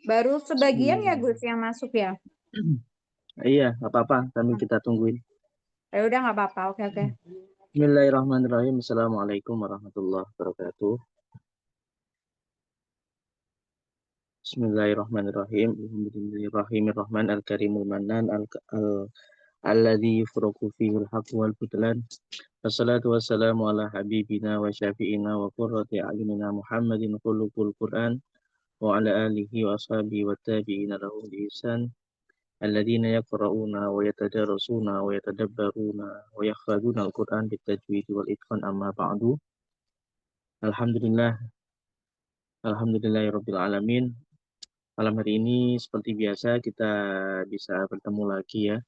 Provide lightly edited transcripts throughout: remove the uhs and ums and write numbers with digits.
Baru sebagian ya Bismillah. Gus yang masuk ya. Iya, nggak apa-apa. Kami kita tungguin. Ya udah nggak apa-apa. Oke oke. Bismillahirrahmanirrahim. Assalamualaikum warahmatullahi wabarakatuh. Bismillahirrahmanirrahim. Alhamdulillahirrahmanirrahim. Al-Karimul Manan. Alladhi yufraku fihil haqq wal butlan. Wassalatu wassalamu ala habibina wa syafi'ina wa qurrati a'yunina Muhammadin khuluqul Qur'an wa ala alihi wa ashabihi wa tabi'ina lahum bi ihsan. الذين يقرؤون ويتدارسون ويتدبرون ويحفظون القرآن بالتجويد والإتقان أما بعد Alhamdulillah Alhamdulillahirabbil alamin. Malam hari ini seperti biasa kita bisa bertemu lagi ya.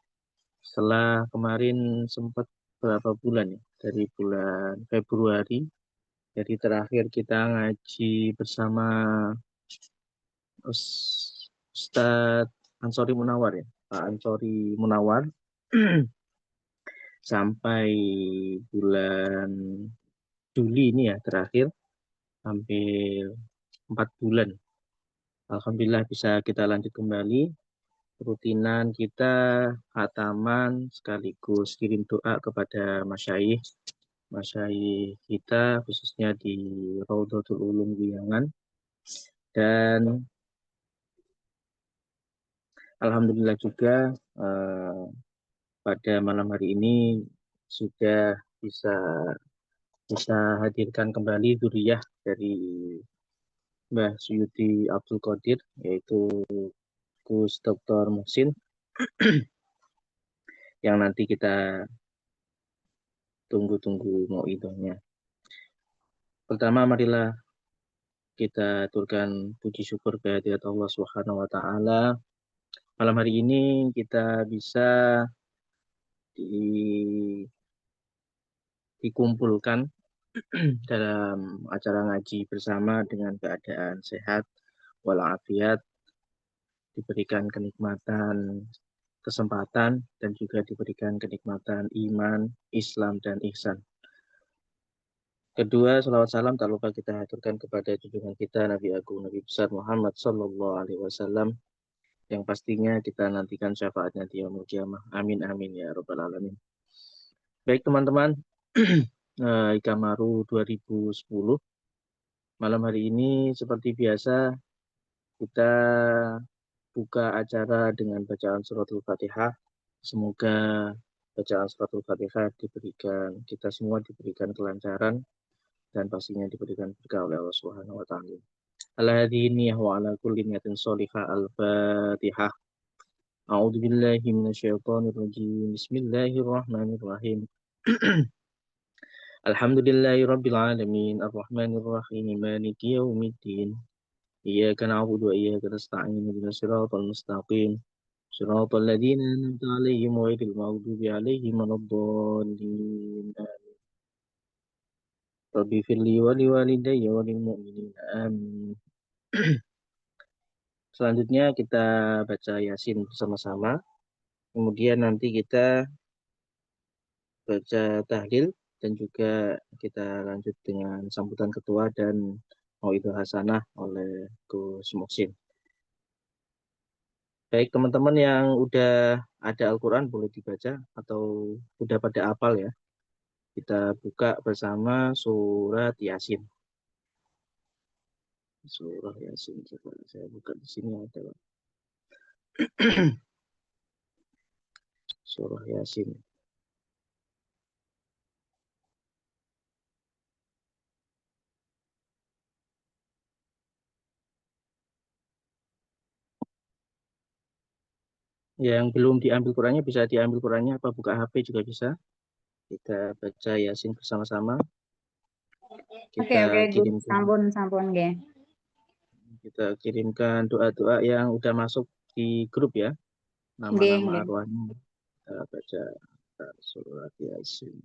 Setelah kemarin sempat berapa bulan ya, dari bulan Februari, jadi terakhir kita ngaji bersama Ustadz Ansori Munawar ya, Pak Ansori Munawar. Sampai bulan Juli ini ya terakhir, hampir 4 bulan. Alhamdulillah bisa kita lanjut kembali rutinan kita, khataman sekaligus kirim doa kepada masyayikh kita khususnya di Raudhatul Ulum Giyangan. Dan alhamdulillah juga eh, pada malam hari ini sudah bisa bisa hadirkan kembali dzurriyyah dari Mbah Suyuti Abdul Qadir, yaitu Gus Dr. Muhsin, yang nanti kita tunggu-tunggu mau idahnya. Pertama, marilah kita aturkan puji syukur kehadirat Allah Subhanahu wa taala. Malam hari ini kita bisa dikumpulkan dalam acara ngaji bersama dengan keadaan sehat walafiat, diberikan kenikmatan kesempatan dan juga diberikan kenikmatan iman, Islam dan ihsan. Kedua, salawat salam tak lupa kita haturkan kepada junjungan kita Nabi Agung Nabi besar Muhammad Sallallahu Alaihi Wasallam, yang pastinya kita nantikan syafaatnya di yaumul kiamah. Amin amin ya robbal alamin. Baik teman-teman, Ikamaru 2010, malam hari ini seperti biasa kita buka acara dengan bacaan suratul Fatihah. Semoga bacaan suratul Fatihah kita semua diberikan kelancaran dan pastinya diberikan berkah oleh Allah Subhanahu wa taala. Al-hadini wa ala kulli niyatin sholihah. Al-Fatihah. A'udzu billahi minasyaitonir rajim. Bismillahirrahmanirrahim. Alhamdulillahirabbil alamin arrahmanir rahim maliki yaumiddin. Iyyaka na'budu wa iyyaka nasta'in ihdinas siratal mustaqim. Siratal ladzina an'amta 'alaihim ghairil maghdubi 'alaihim waladdallin. Rabbi firli wa liwalidayya wa lil mu'minin. Amin. Selanjutnya kita baca Yasin bersama-sama. Kemudian nanti kita baca tahlil dan juga kita lanjut dengan sambutan ketua dan mauidhah hasanah oleh Gus Muhsin. Baik teman-teman yang udah ada Al-Quran boleh dibaca atau udah pada hafal ya. Kita buka bersama surat Yasin. Surah Yasin. Coba saya buka di sini ada surah Yasin. Yang belum diambil Qurannya bisa diambil Qurannya, apa buka HP juga bisa. Kita baca Yasin bersama-sama. Oke Kita oke Gus. kirimkan Sampun sampun ge. kita kirimkan doa-doa yang udah masuk di grup ya. Ge Nama-nama ge. arwahnya kita baca surat Yasin.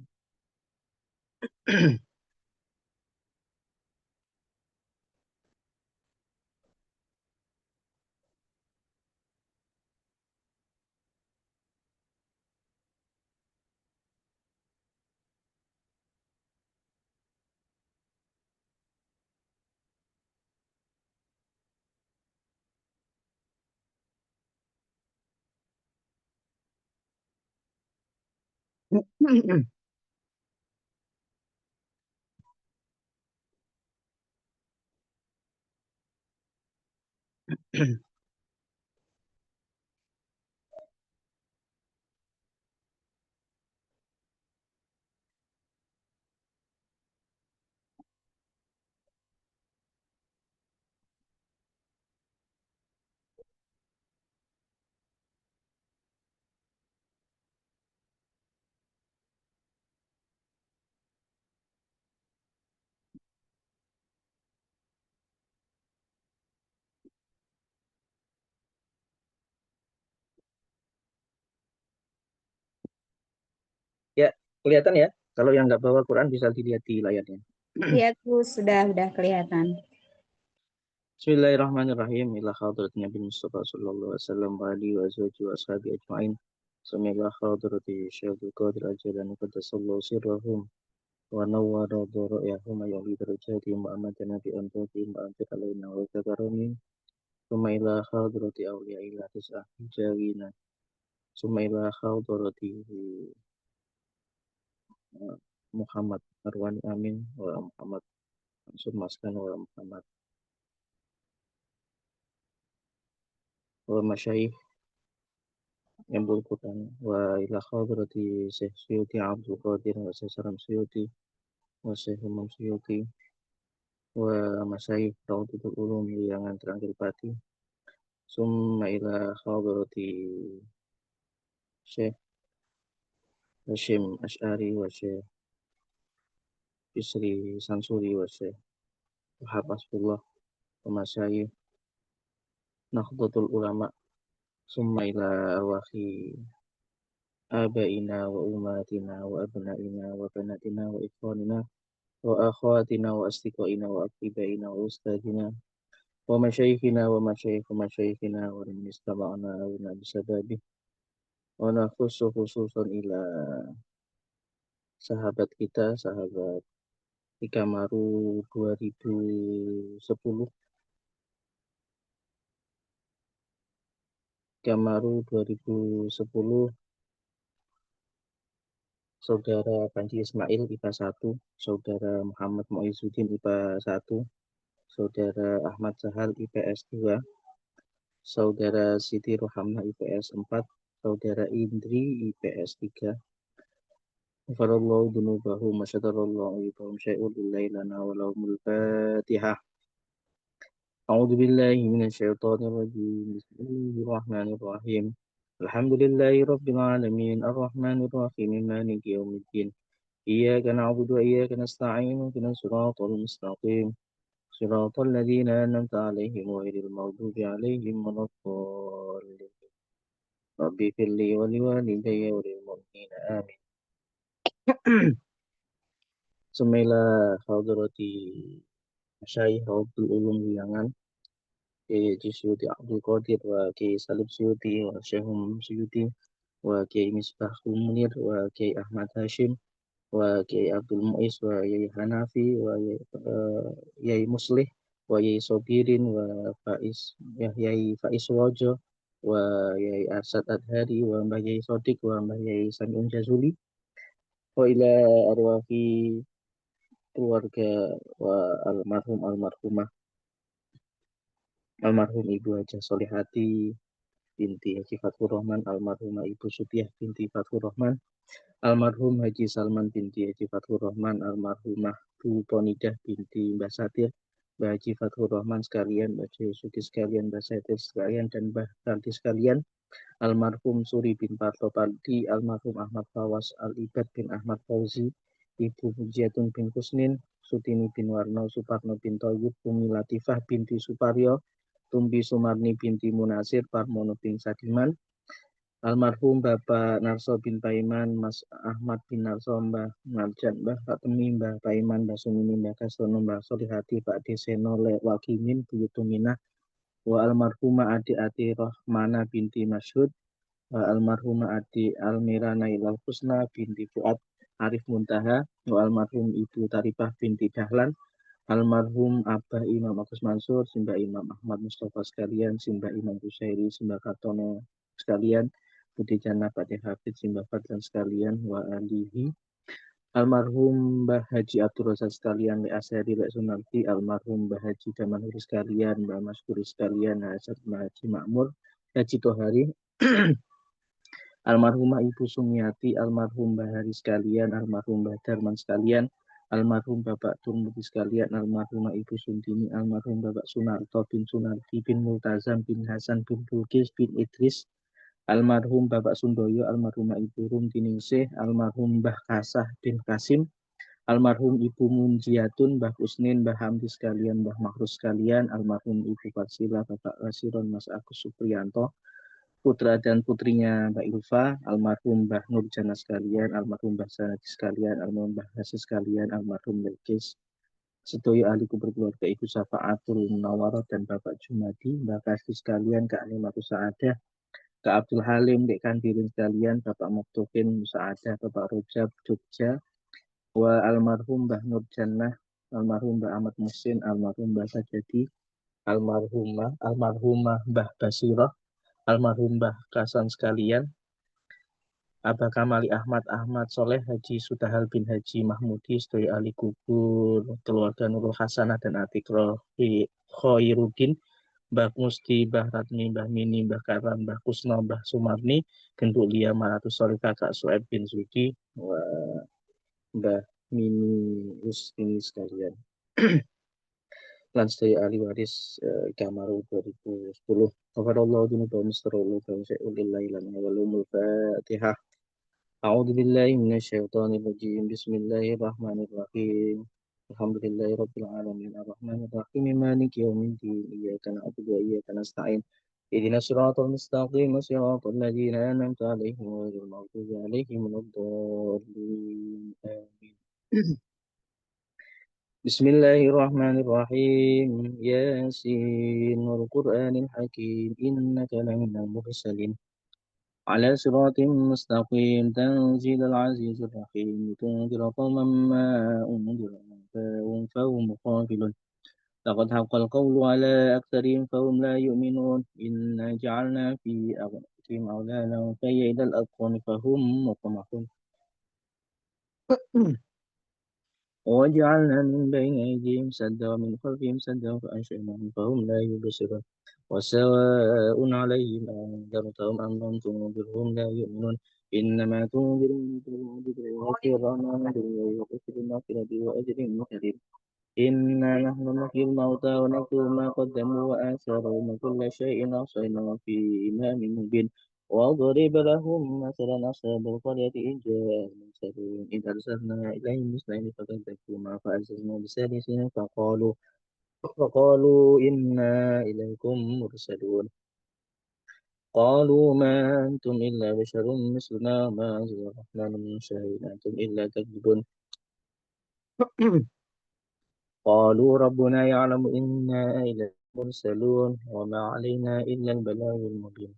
Ya, kelihatan ya. Kalau yang nggak bawa Quran bisa dilihat di layarnya. Iya tuh sudah kelihatan. Bismillahirrahmanirrahim. Ila hadrat Nabi Mustafa sallallahu alaihi wasallam wa alihi wa sahbihi wa ashabi ajma'in. Samila hadrati Syaikhul Qadir ajalan qaddasallahu sirrahum wa nawwara dhara'yahum yang bidarajati Muhammadan Nabi anfati ma'anfir alaina wa kakaromin. Sumaila hadrati awliya ila tis'ah jawina. Sumaila hadrati Muhammad Arwani Amin wa Muhammad Mansur Maskan wa Muhammad wa masyayikh yang berikutan wa ila hadrati Syekh Suyuti Abdul Qadir wa Syekh Saram Suyuti wa Syekh Imam Suyuti wa masyayikh Raudatul Ulum yang terakhir pati summa ila hadrati Syekh Hashim Ash'ari wa Syekh Bisri Sansuri wa Syekh Wahab Asfullah wa masyayikh Nahdlatul Ulama summa ila arwahi abaina wa umatina wa abnaina wa banatina wa ikhwanina wa akhawatina wa asdiqaina wa aqibaina wa ustadina wa masyayikhina wa masyayikhina wa man istama'na wa bisababi wa nakhusu khususan ila sahabat kita, sahabat Ikamaru 2010 Ikamaru 2010 Saudara Panji Ismail IPA 1, Saudara Muhammad Muizuddin IPA 1, Saudara Ahmad Sahal IPS 2, Saudara Siti Rohamah IPS 4, Saudara Indri IPS 3. Ghafarallahu dzunubahum wa syatarallahu ibahum syai'un lillahi lana wa lahumul Fatihah. A'udzu billahi minasyaitonir rajim. Bismillahirrahmanirrahim. Alhamdulillahi rabbil alamin arrahmanir rahim maliki yaumiddin. Iyyaka na'budu wa iyyaka nasta'in ihdinas siratal mustaqim. Siratal ladzina an'amta 'alaihim ghairil maghdubi 'alaihim waladdallin. Rabbi firli wa liwalidayya wa lil mu'minina amin. Semailah hadrati Syekh Abdul Ulum Wilangan, Kiai Suyuti Abdul Qadir wa Kiai Salim Suyuti wa Syekh Suyuti wa Kiai Misbah Munir wa Kiai Ahmad Hashim wa Kiai Abdul Muiz wa Yai Hanafi wa Yai Muslih wa Yai Sobirin wa Yai Faiz Wajo wa Yai Arsad Adhari wa Mbah Yai Sodik wa Mbah Yai Samiun Jazuli wa ila arwahi keluarga wa almarhum Ibu Hajah Solihati binti Haji Fathur Rahman, almarhumah Ibu Sutiah binti Fathur Rahman, almarhum Haji Salman binti Haji Fathur Rahman, almarhumah Bu Ponidah binti Mbah Satir, Mbah Haji Fathur Rahman sekalian, Mbah Suki sekalian, Mbah Satir sekalian, dan Mbah Tanti sekalian, almarhum Suri bin Parto Pardi, almarhum Ahmad Fawas Al-Ibad bin Ahmad Fauzi, Ibu Pujiatun bin Kusnin, Sutini bin Warno, Suparno bin Toyib, Bumi Latifah binti Suparyo, Tumbi Sumarni binti Munasir, Parmono bin Sadiman, almarhum Bapak Narso bin Paiman, Mas Ahmad bin Narso, Mbah Marjan, Mbah Fatemi, Mbah Paiman, Mbah Sumini, Mbah Kastono, Mbah Solihati, Pak Deseno, Wakimin, Buyutuminah, wa almarhumah adik-adik Rohmana binti Masyud, wa almarhumah adik Almira Nailal Husna binti Fuad Arif Muntaha, wa almarhum Ibu Tarifah binti Dahlan, almarhum Abah Imam Agus Mansur, Simbah Imam Ahmad Mustafa sekalian, Simbah Imam Busairi, Simbah Kartono sekalian, Budi Jana Fatih Hafid Simbah Fadlan sekalian wa alihi. Almarhum Mbah Haji Abdul Razak sekalian, Lek Asyari, Lek Sunarti, almarhum Mbah Haji Damanhuri sekalian, Mbah Maskuri sekalian, Haji Haji Makmur, Haji Tohari, almarhumah Ibu Sumiati, almarhum Mbah Hari sekalian, almarhum Mbah Darman sekalian, almarhum Bapak Turmudi sekalian, almarhumah Ibu Suntini, almarhum Bapak Sunarto bin Sunarti bin Multazam bin Hasan bin Bulkis bin Idris, almarhum Bapak Sundoyo, almarhumah Ibu Rumtiningsih, almarhum Mbah Kasah bin Kasim, almarhum Ibu Munjiatun, Mbah Kusnin, Mbah Hamdi sekalian, Mbah Makrus sekalian, almarhum Ibu Fatsila, Bapak Rasiron, Mas Agus Supriyanto, putra dan putrinya Mbak Ilva, almarhum Mbah Nurjana sekalian, almarhum Mbah Sanadi sekalian, almarhum Mbah Hasis sekalian, almarhum Melkis, sedoyo ahli kubur keluarga Ibu Syafaatul Munawarah dan Bapak Jumadi, Mbah Kasih sekalian, Kak Nimatus Saadah, Kak Abdul Halim, Dek Kandirin sekalian, Bapak Muktufin Musaadah, Bapak Rojab Jogja, wa almarhum Mbah Nurjannah, almarhum Mbah Ahmad Musin, almarhum Mbah Sajadi, almarhumah Mbah Basirah, almarhum Mbah Kasan sekalian, Abah Kamali Ahmad, Ahmad Soleh, Haji Sudahal bin Haji Mahmudi, sedaya ahli kubur, keluarga Nurul Hasanah dan Atik Khairuddin, Mbah Musti, Mbah Ratmi, Mbah Mini, Mbah Karam, Mbah Kusno, Mbah Sumarni, Genduk Lia, Maratus Soleh, Kakak Sueb bin Zudi, Mbah Mini Ustini sekalian. Lan sedaya ahli waris Kamaru 2010. Wafadallahu dunuba mistarullah fa'usya'ulillahi lana walumul fatihah. A'udzu billahi minasyaitonir rajim. Bismillahirrahmanirrahim. Alhamdulillahi rabbil alamin arrahmanir rahim maliki yaumiddin iyyaka na'budu wa iyyaka nasta'in. Ihdinas siratal mustaqim siratal ladzina an'amta 'alaihim ghairil maghdubi 'alaihim waladdallin. Amin. Bismillahirrahmanirrahim. Yasin wal Qur'anil Hakim. Innaka laminal mursalin. على صراط مستقيم تنزيل العزيز الرحيم لتنذر قوما ما أنذر آباؤهم فهم غافلون لقد حق القول على أكثرهم فهم لا يؤمنون إنا جعلنا في أعناقهم أغلالا فهي إلى الأذقان فهم مقمحون وجعلنا من بين أيديهم سدا ومن خلفهم سدا فأنشأناهم فهم لا يبصرون وسواء عليهم أنذرتهم أم لم تنذرهم لا يؤمنون إنما تنذر من تنذر وغفر الرحمن ويغفر المغفرة وأجر كريم إنا نحن نحيي الموتى ونكتب ما قدموا وآثارهم وكل شيء أحصيناه في إمام مبين واضرب لهم مثلا أصحاب القرية إذ جاء المرسلون إذ أرسلنا إليهم اثنين فكذبوهما فعززنا بثالث فقالوا إنا إليكم مرسلون قالوا ما أنتم إلا بشر مثلنا ما أنزل الرحمن من شيء إن أنتم إلا تكذبون قالوا ربنا يعلم إنا إليكم مرسلون وما علينا إلا البلاغ المبين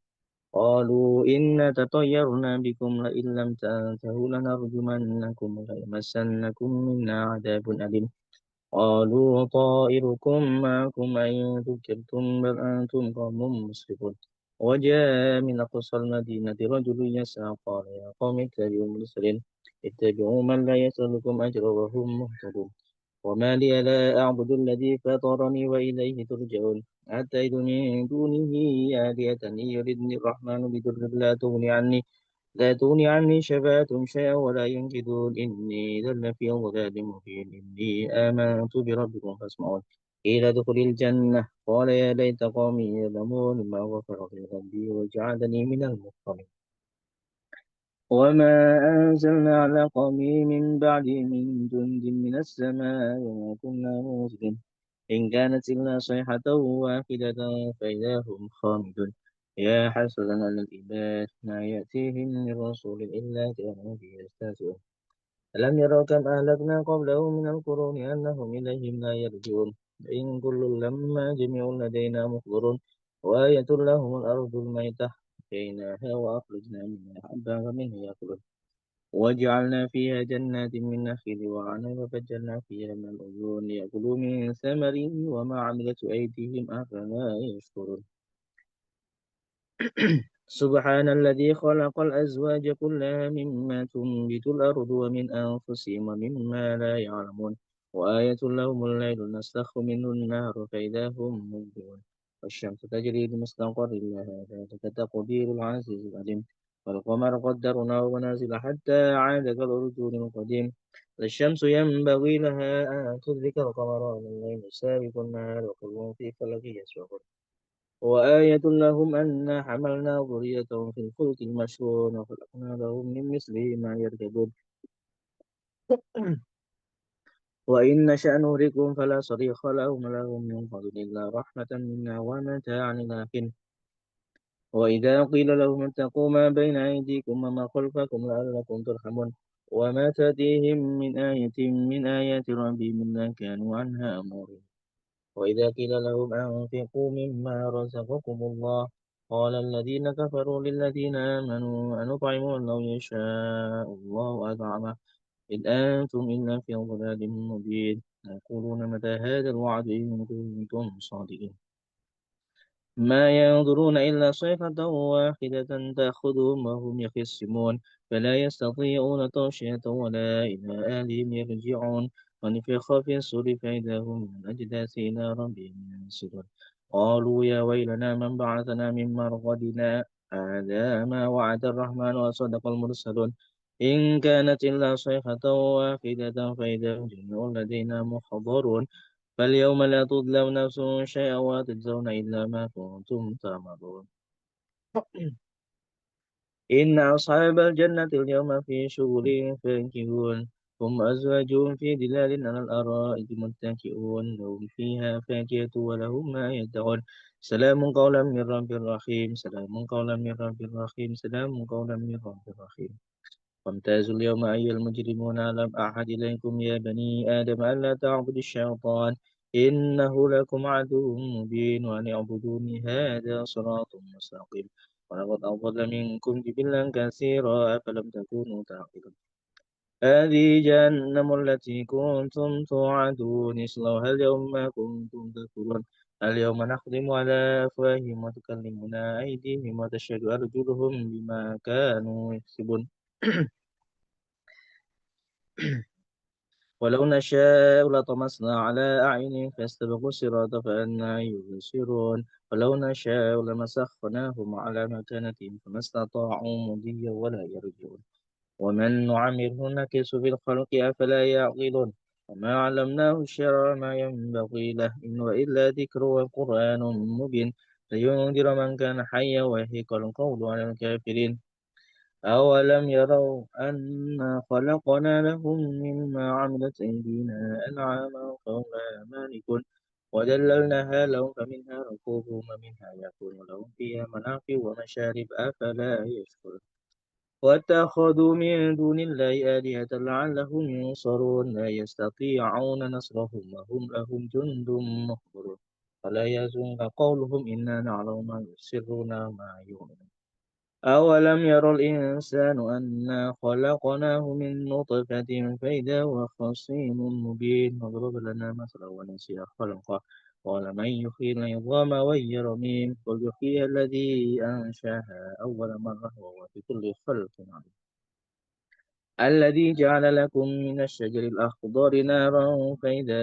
قالوا إنا تطيرنا بكم لئن لم تنتهوا لنرجمنكم وليمسنكم منا عذاب أليم قالوا طائركم معكم أين ذكرتم بل أنتم قوم مسرفون وجاء من أقصى المدينة رجل يسعى قال يا قوم اتبعوا المرسلين اتبعوا من لا يسألكم أجرا وهم مهتدون وما لي لا أعبد الذي فطرني وإليه ترجعون أتيت من دونه آلهة يردني الرحمن بضر لا تغني عني شفاعتهم شيئا ولا ينقذون إني إذا لفي ضلال مبين إني آمنت بربكم فاسمعون قيل ادخل الجنة قال يا ليت قومي يعلمون ما غفر لي ربي وجعلني من المكرمين وما أنزلنا على قومه من بعده من جند من السماء وما كنا منزلين إن كانت إلا صيحة واحدة فإذا هم خامدون يا حسرة على العباد ما يأتيهم من رسول إلا كانوا به يستهزئون ألم يروا كم أهلكنا قبلهم من القرون أنهم إليهم لا يرجعون إن كل لما جميع لدينا محضرون وآية لهم الأرض الميتة أحييناها وأخرجنا منها حبا فمنه يأكلون وجعلنا فيها جنات من نخيل وعنب وفجرنا فيها من العيون ليأكلوا من ثمره وما عملت أيديهم أفلا يشكرون سبحان الذي خلق الأزواج كلها مما تنبت الأرض ومن أنفسهم ومما لا يعلمون وآية لهم الليل نسلخ منه النهر فإذا هم مبصرون والشمس تجري لمستقر لها ذلك تقدير العزيز العليم والقمر قدرناه منازل حتى عاد كالأرجون القديم لا الشمس ينبغي لها أن تدرك القمر والليل سابق النهار وكل في فلك يسبحون وآية لهم أنا حملنا ذريتهم في الفلك المشحون وخلقنا لهم من مثله ما يركبون وإن نشأ نهلكهم فلا صريخ لهم من فضل إلا رحمة منا ومتاعا إلى حين وإذا قيل لهم اتقوا ما بين أيديكم وما خلفكم لعلكم ترحمون وما تأتيهم من آية من آيات ربهم إلا كانوا عنها أمورين وإذا قيل لهم أنفقوا مما رزقكم الله قال الذين كفروا للذين آمنوا أنطعم لو يشاء الله أطعمه إن أنتم إلا في ضلال مبين يقولون متى هذا الوعد إن كنتم صادقين ما ينظرون إلا صيحة واحدة تأخذهم وهم يخصمون فلا يستطيعون توشية ولا إلى أهلهم يرجعون ونفخ في الصور فإذا هم من الأجداث إلى ربهم ينسلون قالوا يا ويلنا من بعثنا من مرقدنا هذا ما وعد الرحمن وصدق المرسلون إن كانت إلا صيحة واحدة فإذا هم جميع لدينا محضرون فاليوم لا تظلم نفس شيئا وتجزون إلا ما كنتم تعملون إن أصحاب الجنة اليوم في شغل فاكهون هم أزواجهم في ظلال على الأرائك متكئون لهم فيها فاكهة ولهم ما يدعون سلام قولا من رب رحيم سلام قولا من رب رحيم سلام قولا من رب رحيم وامتازوا اليوم أيها المجرمون ألم أعهد إليكم يا بني آدم ألا تعبدوا الشيطان إنه لكم عدو مبين وأن اعبدوني هذا صراط مستقيم ولقد أضل منكم جبلا كثيرا أفلم تكونوا تعقلون هذه جهنم التي كنتم توعدون اصلوها اليوم ما كنتم تكفرون اليوم نختم على أفواههم وتكلمنا أيديهم وتشهد أرجلهم بما كانوا يكسبون ولو نشاء لطمسنا على أعينهم فاستبقوا الصراط فأنى يبصرون ولو نشاء لمسخناهم على مكانتهم فما استطاعوا مضيا ولا يرجعون ومن نعمره نكس في الخلق أفلا يعقلون وما علمناه الشرع ما ينبغي له إن وإلا ذكر وقرآن مبين لينذر من كان حيا ويحيق القول على الكافرين أولم يروا أنا خلقنا لهم مما عملت أيدينا أنعاما فهم لها مالكون وذللناها لهم فمنها ركوبهم ومنها يأكلون لهم فيها منافع ومشارب أفلا يشكرون واتخذوا من دون الله آلهة لعلهم ينصرون لا يستطيعون نصرهم وهم لهم جند مخبرون ولا يزنك قولهم إنا نعلم ما يسرون ما يعلنون أولم ير الإنسان أنا خلقناه من نطفة فإذا هو خصيم مبين واضرب لنا مثلا ونسي خلقه قال من يحيي العظام وهي رميم قل يحييها الذي أنشاها أول مرة وهو بكل خلق عليم الذي جعل لكم من الشجر الأخضر نارا فإذا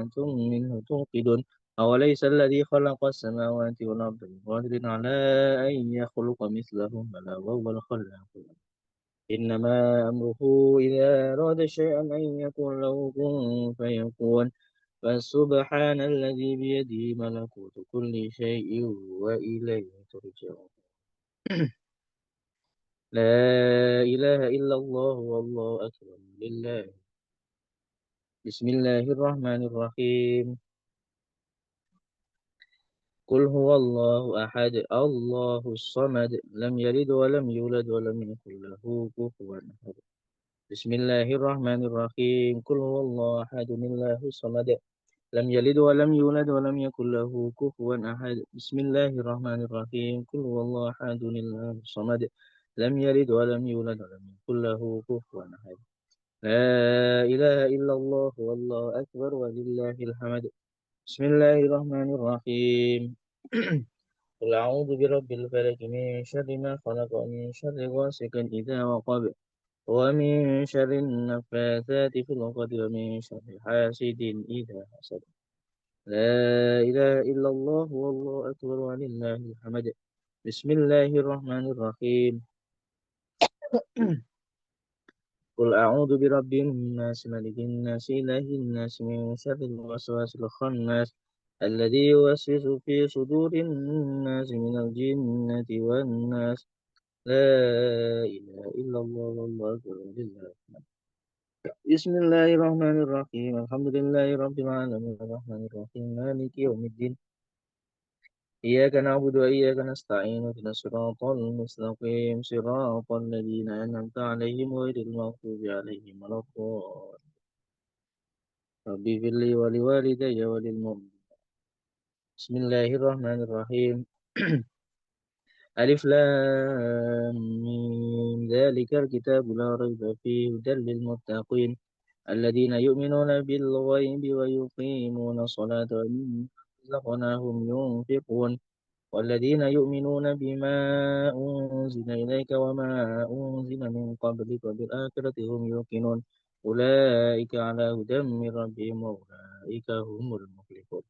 أنتم منه توقدون أوليس الذي خلق السماوات والأرض بقادر على أن يخلق مثلهم بلى وهو الخلاق العليم. إنما أمره إذا أراد شيئا أن يكون له كن فيكون فسبحان الذي بيده ملكوت كل شيء وإليه ترجعون لا إله إلا الله والله أكبر لله بسم الله الرحمن الرحيم قل هو الله أحد الله الصمد لم يلد ولم يولد ولم يكن له كفوا أحد بسم الله الرحمن الرحيم قل هو الله أحد الله الصمد لم يلد ولم يولد ولم يكن له كفوا أحد بسم الله الرحمن الرحيم قل هو الله أحد الله الصمد لم يلد ولم يولد ولم يكن له كفوا أحد لا إله إلا الله والله أكبر ولله الحمد بسم الله الرحمن الرحيم قل أعوذ برب الفلق من شر ما خلق ومن شر غاسق إذا وقب ومن شر النفاثات في العقد ومن شر حاسد إذا حسد لا إله إلا الله والله أكبر ولله الحمد بسم الله الرحمن الرحيم قل أعوذ برب الناس ملك الناس إله الناس من شر الوسواس الخناس الذي يوسوس في صدور الناس من الجنة والناس لا إله إلا الله والله أكبر لله. بسم الله الرحمن الرحيم الحمد لله رب العالمين الرحمن الرحيم مالك يوم الدين إياك نعبد وإياك نستعين اهدنا الصراط المستقيم صراط الذين أنعمت عليهم غير المغضوب عليهم ولا الضالين رب اغفر لي ولوالدي وللمؤمنين بسم الله الرحمن الرحيم ألف لام ميم ذلك الكتاب لا ريب فيه هدى للمتقين الذين يؤمنون بالغيب ويقيمون الصلاة ومما رزقناهم ينفقون والذين يؤمنون بما أنزل إليك وما أنزل من قبلك وبالآخرة هم يوقنون أولئك على هدى من ربهم وأولئك هم المفلحون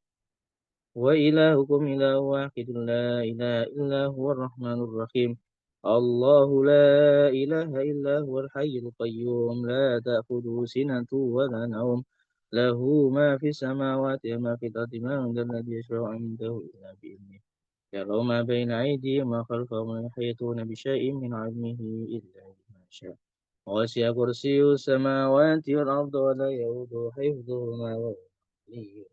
وإلهكم إله واحد لا إله إلا هو الرحمن الرحيم الله لا إله إلا هو الحي القيوم لا تأخذه سنة ولا نوم له ما في السماوات وما في الأرض من ذا الذي يشفع عنده إلا بإذنه يروا ما بين أيديهم وما خلفهم ولا يحيطون بشيء من علمه إلا بما شاء وسع كرسيه السماوات والأرض ولا يؤوده حفظهما وهو العلي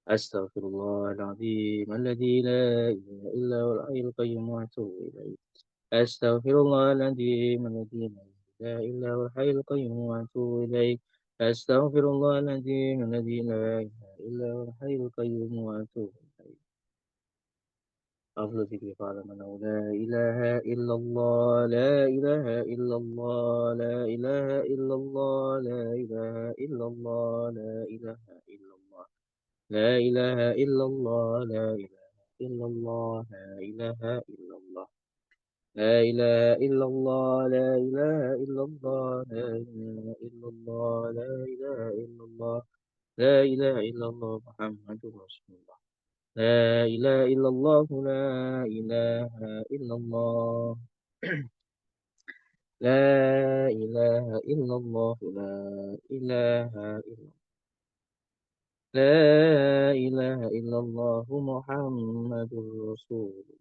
أستغفر الله العظيم الذي لا إله إلا هو الحي القيوم وأتوب إليه أستغفر الله العظيم الذي لا إله إلا هو الحي القيوم وأتوب إليه أستغفر الله العظيم الذي لا إله إلا هو الحي القيوم وأتوب إليه أفضل ذكر قال من لا إله إلا الله لا إله إلا الله لا إله إلا الله لا إله إلا الله لا إله إلا الله لا إله إلا الله لا إله إلا الله لا إله إلا الله لا إله إلا الله لا إله إلا الله لا إله إلا الله لا إله إلا الله لا إله إلا الله محمد رسول الله لا إله إلا الله لا إله إلا الله لا إله إلا الله لا إله إلا لا إله إلا الله محمد رسول الله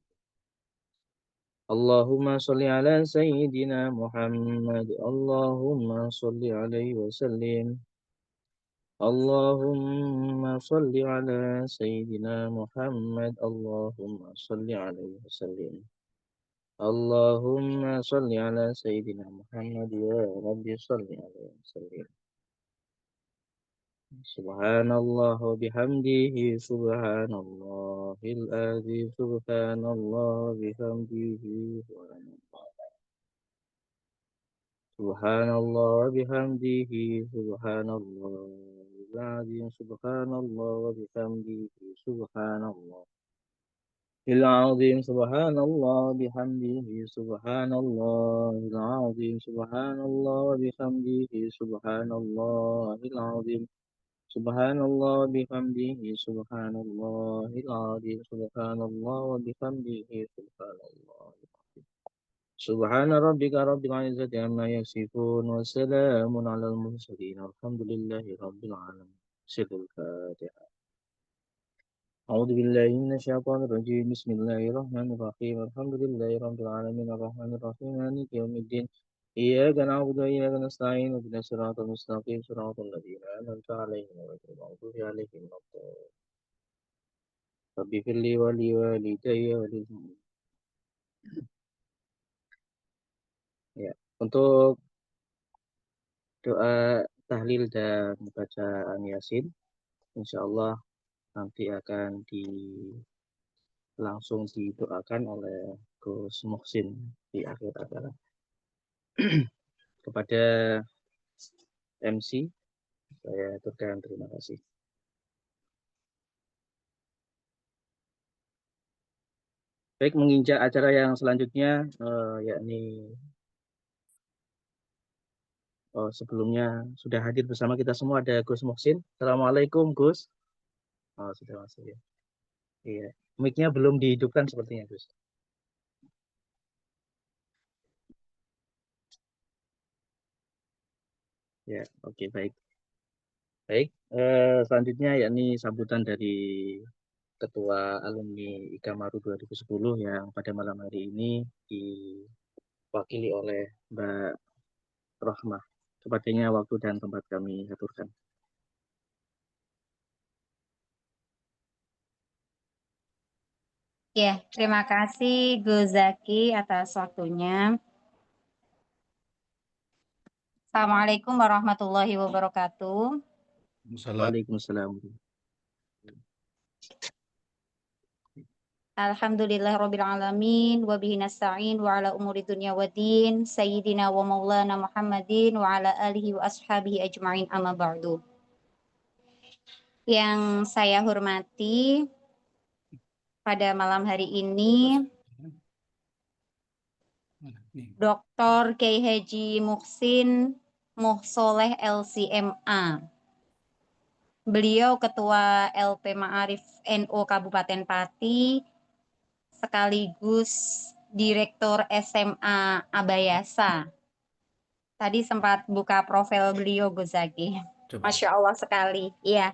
اللهم صل على سيدنا محمد اللهم صل عليه وسلم اللهم صل على سيدنا محمد اللهم صل عليه وسلم اللهم صل على سيدنا محمد يا رب صل عليه وسلم سبحان الله وبحمده سبحان الله العظيم سبحان الله وبحمده سبحان الله وبحمده سبحان الله العظيم سبحان الله وبحمده سبحان الله العظيم سبحان الله وبحمده سبحان الله العظيم سبحان الله وبحمده سبحان الله العظيم سبحان الله وبحمده سبحان الله العظيم سبحان الله وبحمده سبحان الله سبحان ربك رب العزة عما يصفون وسلام على المرسلين الحمد لله رب العالمين سر الفاتحة أعوذ بالله من الشيطان الرجيم بسم الله الرحمن الرحيم الحمد لله رب العالمين الرحمن الرحيم مالك يوم الدين إياك نعبد وإياك نستعين اهدنا الصراط المستقيم صراط الذين أنعمت عليهم غير المغضوب عليهم ولا الضالين رب اغفر لي ولوالدي وللمؤمنين. Ya, untuk doa tahlil dan bacaan Yasin, insya Allah nanti akan langsung didoakan oleh Gus Muhsin di akhir acara. Kepada MC, saya aturkan terima kasih. Baik, menginjak acara yang selanjutnya, yakni sebelumnya sudah hadir bersama kita semua ada Gus Muhsin. Assalamualaikum Gus. Oh, sudah masuk ya. Iya. Mic-nya belum dihidupkan sepertinya Gus. Ya, oke, baik. Baik, selanjutnya yakni sambutan dari Ketua Alumni Ikamaru 2010 yang pada malam hari ini diwakili oleh Mbak Rohmah. Kepadanya waktu dan tempat kami aturkan. Ya, terima kasih Gus Zaki atas waktunya. Assalamualaikum warahmatullahi wabarakatuh. Waalaikumsalam. Alhamdulillahirabbil alamin wa bihi nasta'in wa ala umuri dunya waddin sayyidina wa maulana Muhammadin wa ala alihi wa ashabihi ajma'in amma ba'du. Yang saya hormati pada malam hari ini Dr. Kiai Haji Muhsin Muhsoleh LCMA. Beliau Ketua LP Ma'arif NU Kabupaten Pati sekaligus Direktur SMA Abayasa. Tadi sempat buka profil beliau Gus Zaki. Masya Allah sekali. Iya.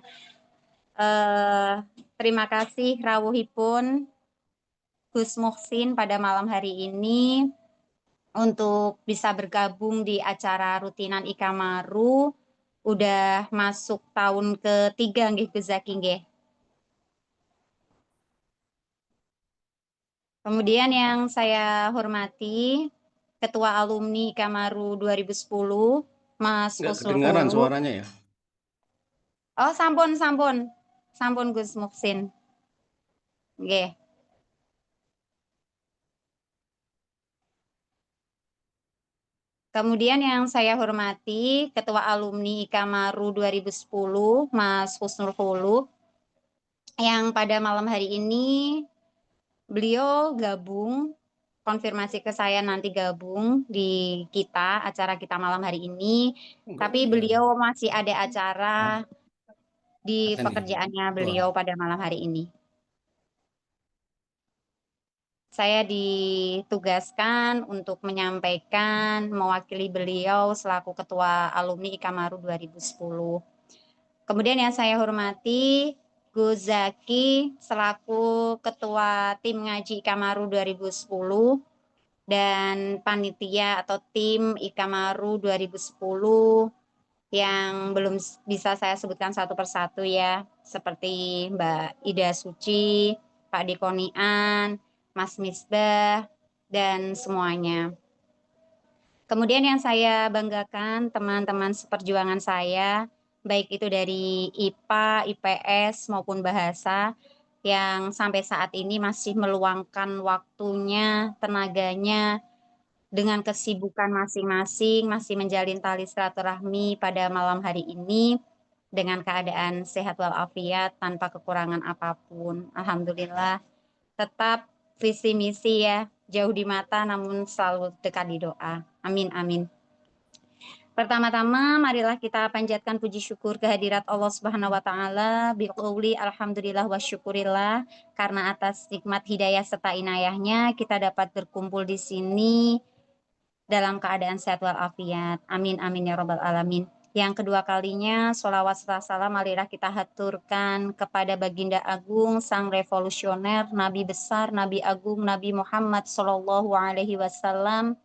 Terima kasih rawuhipun Gus Muhsin pada malam hari ini untuk bisa bergabung di acara rutinan Ikamaru. Udah masuk tahun ketiga nggih Gus Zaki nggih. Kemudian yang saya hormati Ketua Alumni Ikamaru 2010 Mas Nggak Husnul kedengaran Khuluq. suaranya ya? Oh, sampun sampun. Sampun Gus Muhsin. Nggih. Kemudian yang saya hormati Ketua Alumni Ikamaru 2010 Mas Husnul Khuluq yang pada malam hari ini beliau gabung, konfirmasi ke saya nanti gabung di kita, acara kita malam hari ini. Tapi beliau masih ada acara di pekerjaannya beliau pada malam hari ini. Saya ditugaskan untuk menyampaikan, mewakili beliau selaku Ketua Alumni Ikamaru 2010. Kemudian yang saya hormati Gus Zaki selaku Ketua Tim Ngaji Ikamaru 2010 dan panitia atau tim Ikamaru 2010 yang belum bisa saya sebutkan satu persatu ya, seperti Mbak Ida Suci, Pak Dikonian, Mas Misbah, dan semuanya. Kemudian yang saya banggakan teman-teman seperjuangan saya, baik itu dari IPA, IPS maupun bahasa, yang sampai saat ini masih meluangkan waktunya, tenaganya, dengan kesibukan masing-masing, masih menjalin tali silaturahmi pada malam hari ini, dengan keadaan sehat walafiat, tanpa kekurangan apapun. Alhamdulillah, tetap visi misi ya, jauh di mata namun selalu dekat di doa. Amin, amin. Pertama-tama, marilah kita panjatkan puji syukur kehadirat Allah Subhanahu wa Ta'ala, biqauli alhamdulillah wa syukurillah, karena atas nikmat hidayah serta inayahnya kita dapat berkumpul di sini dalam keadaan sehat walafiat. Amin, amin ya Rabbal Alamin. Yang kedua kalinya, sholawat serta salam marilah kita haturkan kepada Baginda Agung, Sang Revolusioner, Nabi Besar, Nabi Agung, Nabi Muhammad Sallallahu Alaihi Wasallam,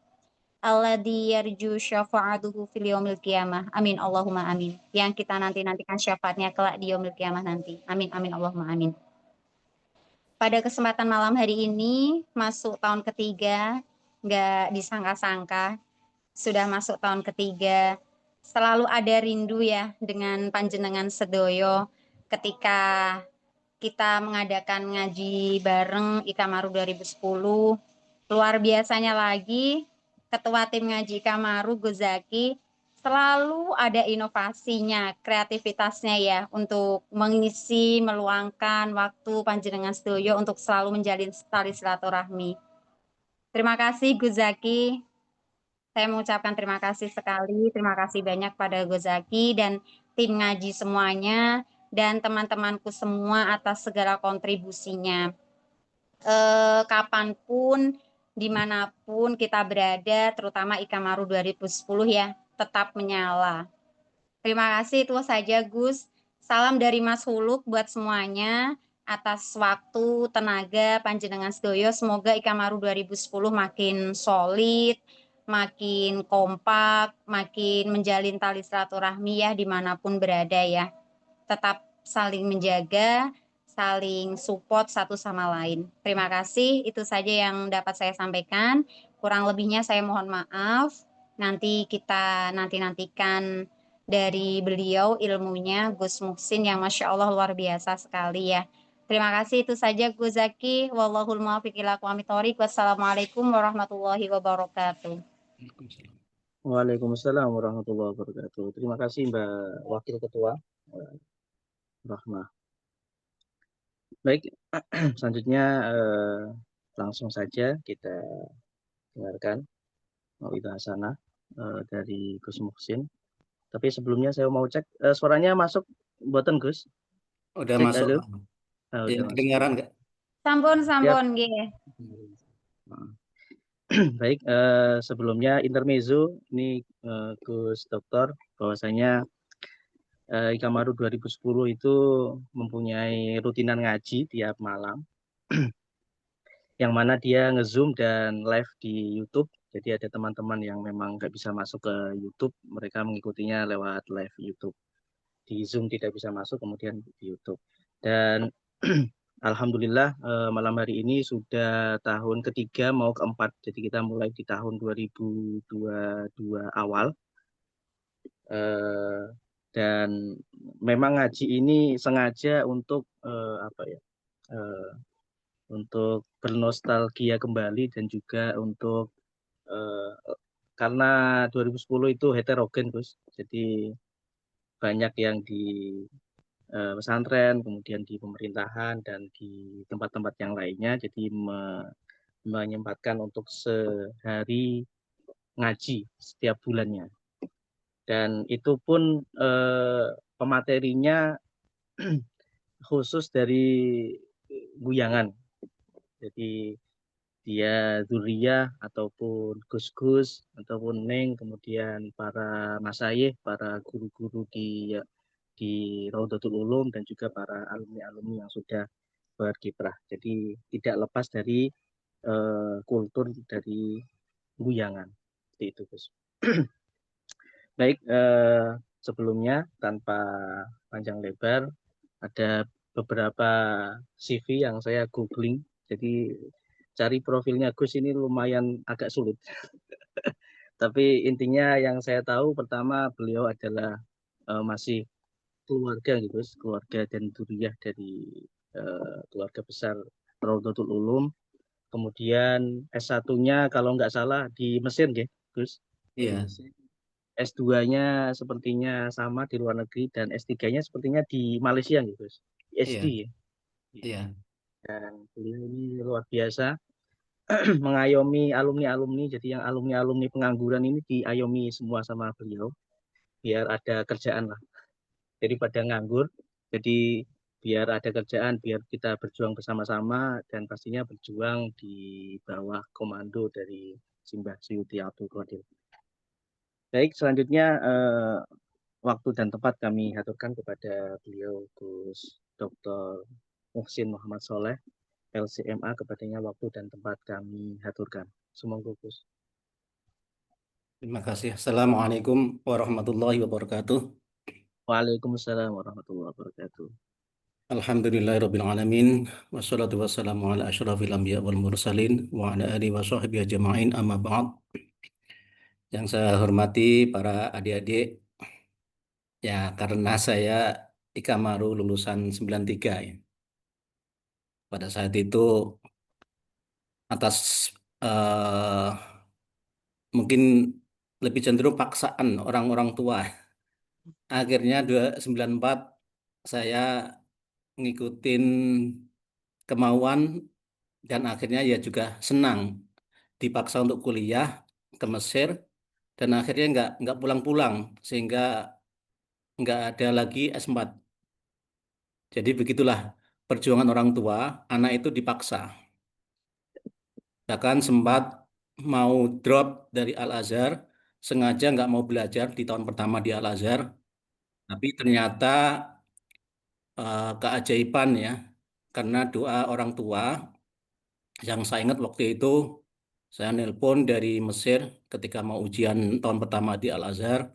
alladzi yarju syafa'atuhu fil yaumil qiyamah. Amin Allahumma amin. Yang kita nantikan syafaatnya kelak di yaumil qiyamah nanti. Amin amin Allahumma amin. Pada kesempatan malam hari ini masuk tahun ketiga, nggak disangka-sangka sudah masuk tahun ketiga. Selalu ada rindu ya dengan panjenengan sedoyo ketika kita mengadakan ngaji bareng Ikamaru 2010. Luar biasanya lagi, Ketua Tim Ngaji Ikamaru Gus Zaki selalu ada inovasinya, kreativitasnya ya, untuk mengisi, meluangkan waktu panjenengan sedoyo untuk selalu menjalin tali silaturahmi. Terima kasih Gus Zaki. Saya mengucapkan terima kasih sekali, terima kasih banyak pada Gus Zaki dan tim ngaji semuanya dan teman-temanku semua atas segala kontribusinya. Kapanpun, dimanapun kita berada, terutama Ikamaru 2010 ya, tetap menyala. Terima kasih, itu saja Gus. Salam dari Mas Huluk buat semuanya. Atas waktu, tenaga, panjenengan sedoyo. Semoga Ikamaru 2010 makin solid, makin kompak, makin menjalin tali silaturahmi ya dimanapun berada ya. Tetap saling menjaga, saling support satu sama lain. Terima kasih, itu saja yang dapat saya sampaikan. Kurang lebihnya saya mohon maaf. Nanti kita nantikan dari beliau ilmunya Gus Muhsin yang Masya Allah luar biasa sekali ya. Terima kasih, itu saja Gus Zaki. Wallahul muwaffiq ila aqwamit thoriq. Wassalamualaikum warahmatullahi wabarakatuh. Waalaikumsalam warahmatullahi wabarakatuh. Terima kasih Mbak Wakil Ketua Rahma. Baik, selanjutnya langsung saja kita dengarkan Mauidah Hasanah dari Gus Muhsin. Tapi sebelumnya saya mau cek suaranya masuk buatan Gus. Udah Cek masuk. halo. Ya, Udah masuk. kedengaran nggak? Sampun, Siap. nggih. Baik, sebelumnya intermezzo ini Gus Dokter bahwasanya Ikamaru 2010 itu mempunyai rutinan ngaji tiap malam yang mana dia nge-zoom dan live di YouTube. Jadi ada teman-teman yang memang nggak bisa masuk ke YouTube, mereka mengikutinya lewat live YouTube. Di Zoom tidak bisa masuk, kemudian di YouTube. Dan Alhamdulillah malam hari ini sudah tahun ketiga mau keempat. Jadi kita mulai di tahun 2022 awal. Dan memang ngaji ini sengaja untuk apa ya? Untuk bernostalgia kembali dan juga untuk karena 2010 itu heterogen, Gus. Jadi banyak yang di pesantren, kemudian di pemerintahan dan di tempat-tempat yang lainnya. Jadi menyempatkan untuk sehari ngaji setiap bulannya. Dan itu pun pematerinya khusus dari guyangan. Jadi dia Zuriyah ataupun Gus-Gus ataupun Neng, kemudian para masayih, para guru-guru di Raudatul Ulum dan juga para alumni-alumni yang sudah berkiprah. Jadi tidak lepas dari kultur dari guyangan. Seperti itu, Gus. Baik, sebelumnya tanpa panjang lebar ada beberapa CV yang saya googling. Jadi cari profilnya Gus ini lumayan agak sulit. Tapi intinya yang saya tahu pertama beliau adalah masih keluarga gitu, keluarga dan duriyah dari keluarga besar Raudatul Ulum. Kemudian S1-nya kalau nggak salah di Mesir ya, Gus. Iya. S2-nya sepertinya sama di luar negeri dan S3-nya sepertinya di Malaysia gitu, Gus. Iya. SD ya. Iya. Dan beliau ini luar biasa mengayomi alumni-alumni. Jadi yang alumni-alumni pengangguran ini diayomi semua sama beliau biar ada kerjaan lah. Jadi pada nganggur, jadi biar ada kerjaan, biar kita berjuang bersama-sama dan pastinya berjuang di bawah komando dari Simbah Suyuti Abdul Qadir. Baik, selanjutnya waktu dan tempat kami haturkan kepada beliau Gus Dr. Muhsin Muhammad Soleh, LCMA, kepadanya waktu dan tempat kami haturkan. Semoga Gus. Terima kasih. Assalamualaikum warahmatullahi wabarakatuh. Waalaikumsalam warahmatullahi wabarakatuh. Alhamdulillahirabbil alamin wassalatu wassalamu ala asyrafil anbiya wal mursalin wa ala alihi wa sahbihi ajma'in amma ba'd. Yang saya hormati para adik-adik, ya karena saya Ikamaru lulusan 93 ya. Pada saat itu atas mungkin lebih cenderung paksaan orang-orang tua. Akhirnya 294 saya ngikutin kemauan dan akhirnya ya juga senang dipaksa untuk kuliah ke Mesir dan akhirnya nggak pulang-pulang sehingga nggak ada lagi S4. Jadi begitulah perjuangan orang tua, anak itu dipaksa. Bahkan sempat mau drop dari Al-Azhar, sengaja nggak mau belajar di tahun pertama di Al-Azhar, tapi ternyata keajaiban ya, karena doa orang tua yang saya ingat waktu itu, saya nelpon dari Mesir ketika mau ujian tahun pertama di Al-Azhar,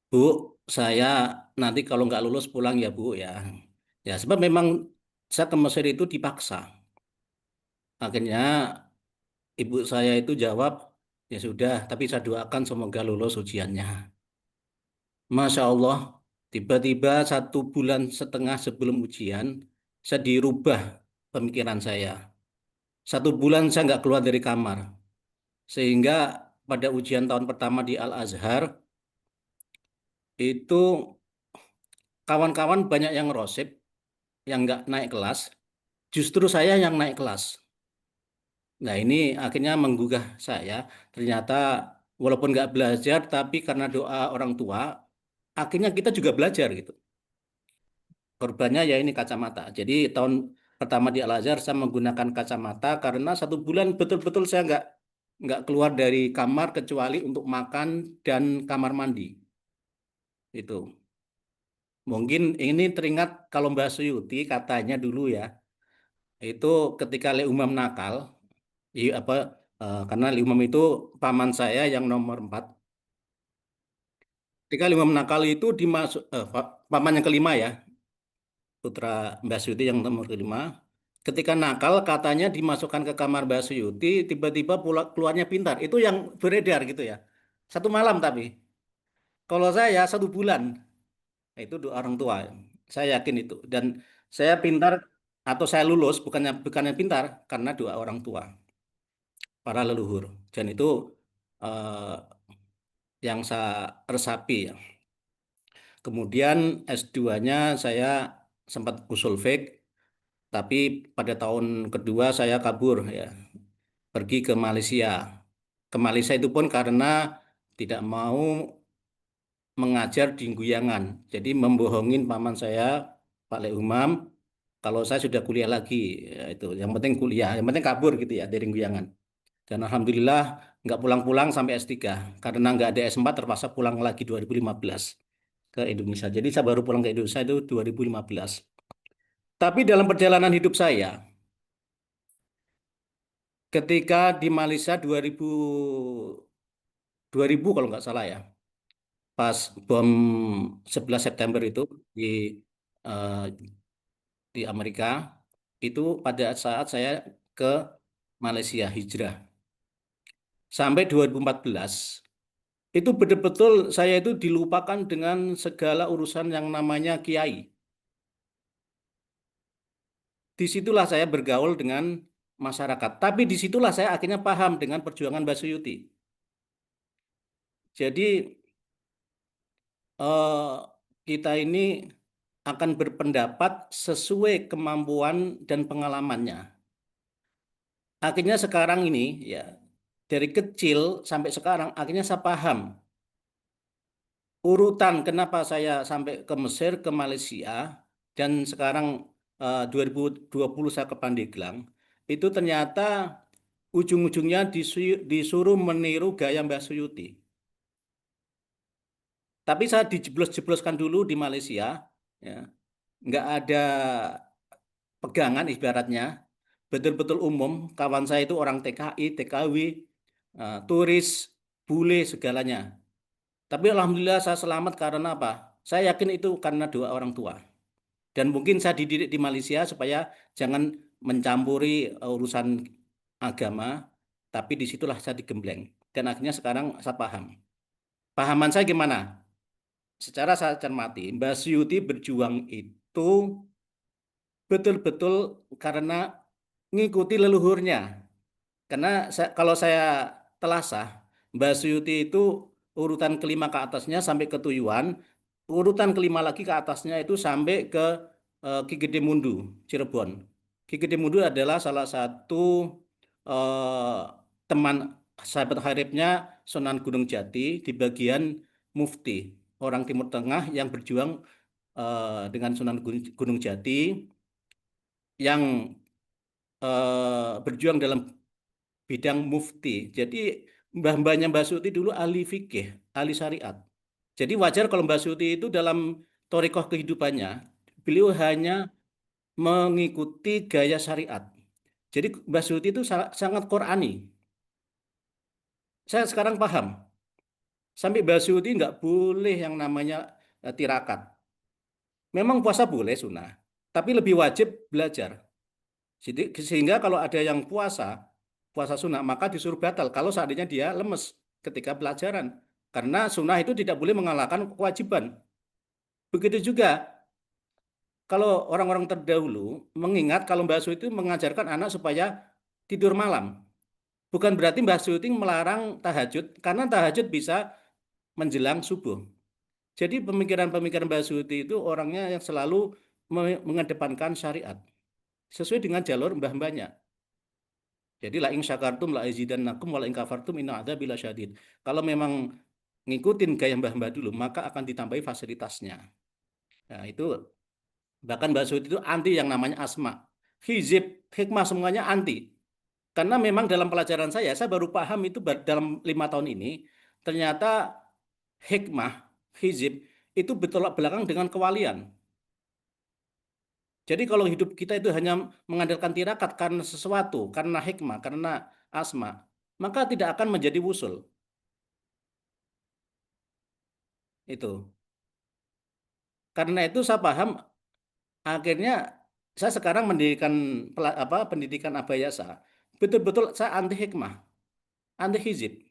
Bu, saya nanti kalau nggak lulus pulang ya Bu ya. Ya sebab memang saya ke Mesir itu dipaksa. Akhirnya ibu saya itu jawab, ya sudah, tapi saya doakan semoga lulus ujiannya. Masya Allah, tiba-tiba 1,5 bulan sebelum ujian, saya dirubah pemikiran saya. 1 bulan saya nggak keluar dari kamar. Sehingga pada ujian tahun pertama di Al-Azhar, itu kawan-kawan banyak yang rosip, yang nggak naik kelas. Justru saya yang naik kelas. Nah ini akhirnya menggugah saya. Ternyata walaupun nggak belajar, tapi karena doa orang tua, akhirnya kita juga belajar gitu. Korbannya ya ini kacamata. Jadi tahun pertama di Al-Azhar saya menggunakan kacamata karena 1 bulan betul-betul saya nggak keluar dari kamar kecuali untuk makan dan kamar mandi. Itu. Mungkin ini teringat kalau Mbak Suyuti katanya dulu ya, itu ketika Le Umam nakal, apa karena Le Umam itu paman saya yang nomor 4. Ketika Le Umam nakal itu dimasuk paman yang kelima ya, putra Mbak Suyuti yang nomor 5. Ketika nakal katanya dimasukkan ke kamar Mbak Suyuti, tiba-tiba keluarnya pintar. Itu yang beredar gitu ya. 1 malam tapi. Kalau saya 1 bulan. Nah, itu doa orang tua. Saya yakin itu. Dan saya pintar atau saya lulus bukannya pintar karena doa orang tua, para leluhur. Dan itu eh, yang saya resapi ya. Kemudian S2-nya saya sempat usul fiqh, tapi pada tahun kedua saya kabur ya, pergi ke Malaysia. Ke Malaysia itu pun karena tidak mau mengajar di Guyangan. Jadi membohongin paman saya, Pak Le Umam, kalau saya sudah kuliah lagi. Ya, itu yang penting kuliah, yang penting kabur gitu ya dari Guyangan. Dan alhamdulillah nggak pulang-pulang sampai S3 karena nggak ada S4 terpaksa pulang lagi 2015 ke Indonesia. Jadi saya baru pulang ke Indonesia itu 2015. Tapi dalam perjalanan hidup saya, ketika di Malaysia 2000 kalau nggak salah ya, pas bom 11 September itu di eh, di Amerika, itu pada saat saya ke Malaysia hijrah. Sampai 2014, itu betul-betul saya itu dilupakan dengan segala urusan yang namanya kiai. Disitulah saya bergaul dengan masyarakat. Tapi disitulah saya akhirnya paham dengan perjuangan Mbak Suyuti. Jadi eh, kita ini akan berpendapat sesuai kemampuan dan pengalamannya. Akhirnya sekarang ini ya dari kecil sampai sekarang akhirnya saya paham urutan kenapa saya sampai ke Mesir, ke Malaysia dan sekarang 2020 saya ke Pandeglang. Itu ternyata ujung-ujungnya disuruh meniru gaya Mbak Suyuti. Tapi saya dijeblos-jebloskan dulu di Malaysia, ya, nggak ada pegangan ibaratnya, betul-betul umum. Kawan saya itu orang TKI, TKW, turis, bule segalanya. Tapi alhamdulillah saya selamat karena apa? Saya yakin itu karena doa orang tua. Dan mungkin saya dididik di Malaysia supaya jangan mencampuri urusan agama, tapi disitulah saya digembleng. Dan akhirnya sekarang saya paham. Pahaman saya gimana? Secara saya cermati, Mbak Suyuti berjuang itu betul-betul karena ngikuti leluhurnya. Karena kalau saya telasah, Mbak Suyuti itu urutan kelima ke atasnya sampai ke Tuyuan, urutan kelima lagi ke atasnya itu sampai ke Ki Gede Mundu, Cirebon. Ki Gede Mundu adalah salah satu eh, teman sahabat karibnya Sunan Gunung Jati di bagian Mufti, orang Timur Tengah yang berjuang dengan Sunan Gunung Jati, yang berjuang dalam bidang mufti. Jadi mbah-mbahnya Mbak Suti dulu ahli fikih, ahli syariat. Jadi wajar kalau Mbak Suti itu dalam torikoh kehidupannya, beliau hanya mengikuti gaya syariat. Jadi Mbak Suti itu sangat Qurani. Saya sekarang paham. Sampai Mbak Suti nggak boleh yang namanya tirakat. Memang puasa boleh sunnah, tapi lebih wajib belajar. Sehingga kalau ada yang puasa sunnah, maka disuruh batal kalau seandainya dia lemes ketika pelajaran. Karena sunnah itu tidak boleh mengalahkan kewajiban. Begitu juga kalau orang-orang terdahulu mengingat kalau Mbak Su itu mengajarkan anak supaya tidur malam. Bukan berarti Mbak Su itu melarang tahajud, karena tahajud bisa menjelang subuh. Jadi pemikiran-pemikiran Mbak Suti itu orangnya yang selalu mengedepankan syariat sesuai dengan jalur mbah-mbahnya. Jadi la in syakartum la azidannakum wa la in kafartum inna adzabila syadid. Kalau memang ngikutin gaya mbah-mbah dulu, maka akan ditambahi fasilitasnya. Nah, itu bahkan Mbak Sud itu anti yang namanya asma. Hizib, hikmah semuanya anti. Karena memang dalam pelajaran saya baru paham itu dalam 5 tahun ini, ternyata hikmah, hizib, itu bertolak belakang dengan kewalian. Jadi kalau hidup kita itu hanya mengandalkan tirakat karena sesuatu, karena hikmah, karena asma, maka tidak akan menjadi wusul. Itu. Karena itu saya paham, akhirnya saya sekarang mendirikan pendidikan Abayasa. Betul-betul saya anti hikmah, anti hizib.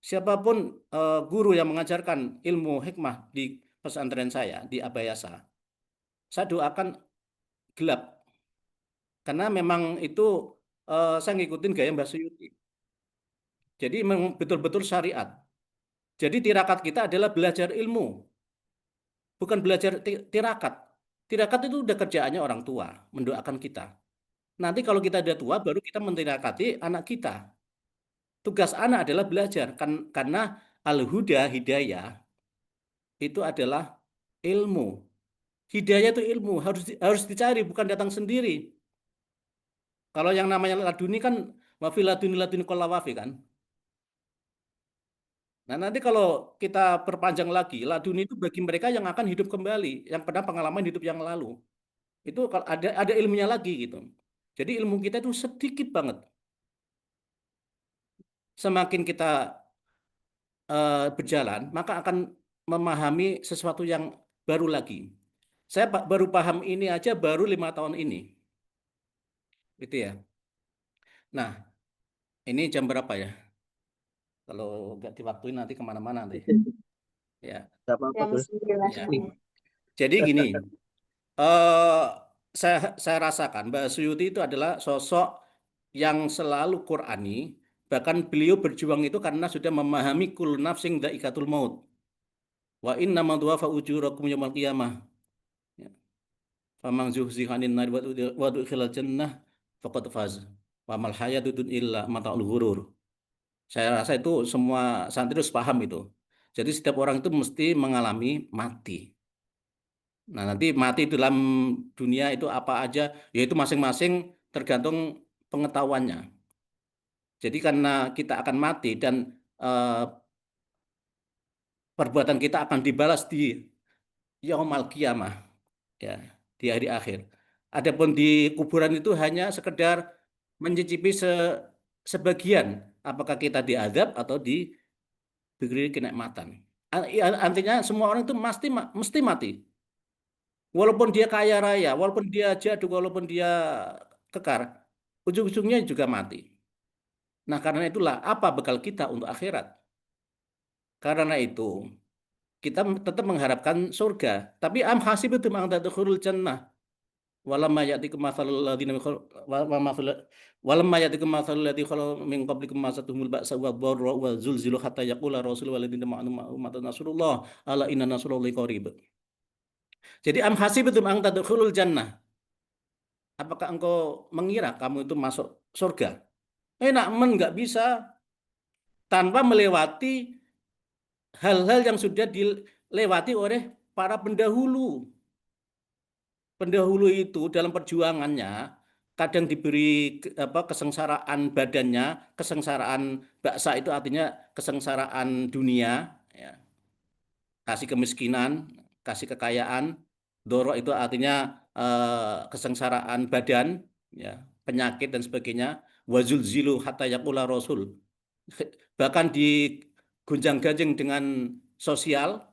Siapapun guru yang mengajarkan ilmu hikmah di pesantren saya di Abayasa, saya doakan gelap. Karena memang itu saya ngikutin gaya Mbak Suyuti. Jadi memang betul-betul syariat. Jadi tirakat kita adalah belajar ilmu, bukan belajar tirakat. Tirakat itu udah kerjaannya orang tua, mendoakan kita. Nanti kalau kita udah tua, baru kita mentirakati anak kita. Tugas anak adalah belajar, kan, karena al-huda, hidayah, itu adalah ilmu. Hidayah itu ilmu, harus dicari, bukan datang sendiri. Kalau yang namanya laduni kan, wafi laduni laduni wafi kan. Nah, nanti kalau kita perpanjang lagi, laduni itu bagi mereka yang akan hidup kembali, yang pernah pengalaman hidup yang lalu. Itu kalau ada ilmunya lagi gitu. Jadi ilmu kita itu sedikit banget. Semakin kita berjalan, maka akan memahami sesuatu yang baru lagi. Saya baru paham ini aja baru 5 tahun ini, gitu ya. Nah, ini jam berapa ya? Kalau nggak diwaktuin nanti kemana-mana nanti. Ya, Gak apa-apa Jam tuh. 9. ya. Jadi gini, eh saya rasakan Mbak Suyuti itu adalah sosok yang selalu Qurani, bahkan beliau berjuang itu karena sudah memahami kul nafsing dha'iqatul maut. Wa inna ma tuwaffa ujurakum yaumil qiyamah. Ya. Faman zuhziha 'anil nar wa udkhilal jannah faqad faz. Wa mal hayatud illa mata'ul ghurur. Saya rasa itu semua santri harus paham itu. Jadi setiap orang itu mesti mengalami mati. Nah, nanti mati dalam dunia itu apa aja, yaitu masing-masing tergantung pengetahuannya. Jadi karena kita akan mati dan eh, perbuatan kita akan dibalas di yaumul qiyamah, ya, di hari akhir. Adapun di kuburan itu hanya sekedar mencicipi sebagian apakah kita diazab atau diberi kenikmatan. Artinya semua orang itu mesti mati. Walaupun dia kaya raya, walaupun dia jaduk, walaupun dia kekar, ujung-ujungnya juga mati. Nah, karena itulah apa bekal kita untuk akhirat. Karena itu kita tetap mengharapkan surga. Tapi am hasibatum an tadkhulul jannah walamma ya'tikum mathalul ladzina walamma ya'tikum mathalul ladzina khalu min qablikum masatuhumul ba'sa wad-dharra wa zulzilu hatta yaqula rasul wal ladzina ma'ahum mata nasrullah ala inna nasrullahi qarib. Jadi am hasibatum an tadkhulul jannah. Apakah engkau mengira kamu itu masuk surga? Enak nggak bisa tanpa melewati hal-hal yang sudah dilewati oleh para pendahulu. Pendahulu itu dalam perjuangannya kadang diberi kesengsaraan badannya, kesengsaraan baksa itu artinya kesengsaraan dunia, ya. Kasih kemiskinan, kasih kekayaan, doro itu artinya kesengsaraan badan, ya, penyakit dan sebagainya. Wazul zilu hatta yaqula rasul. Bahkan digunjang-ganjing dengan sosial,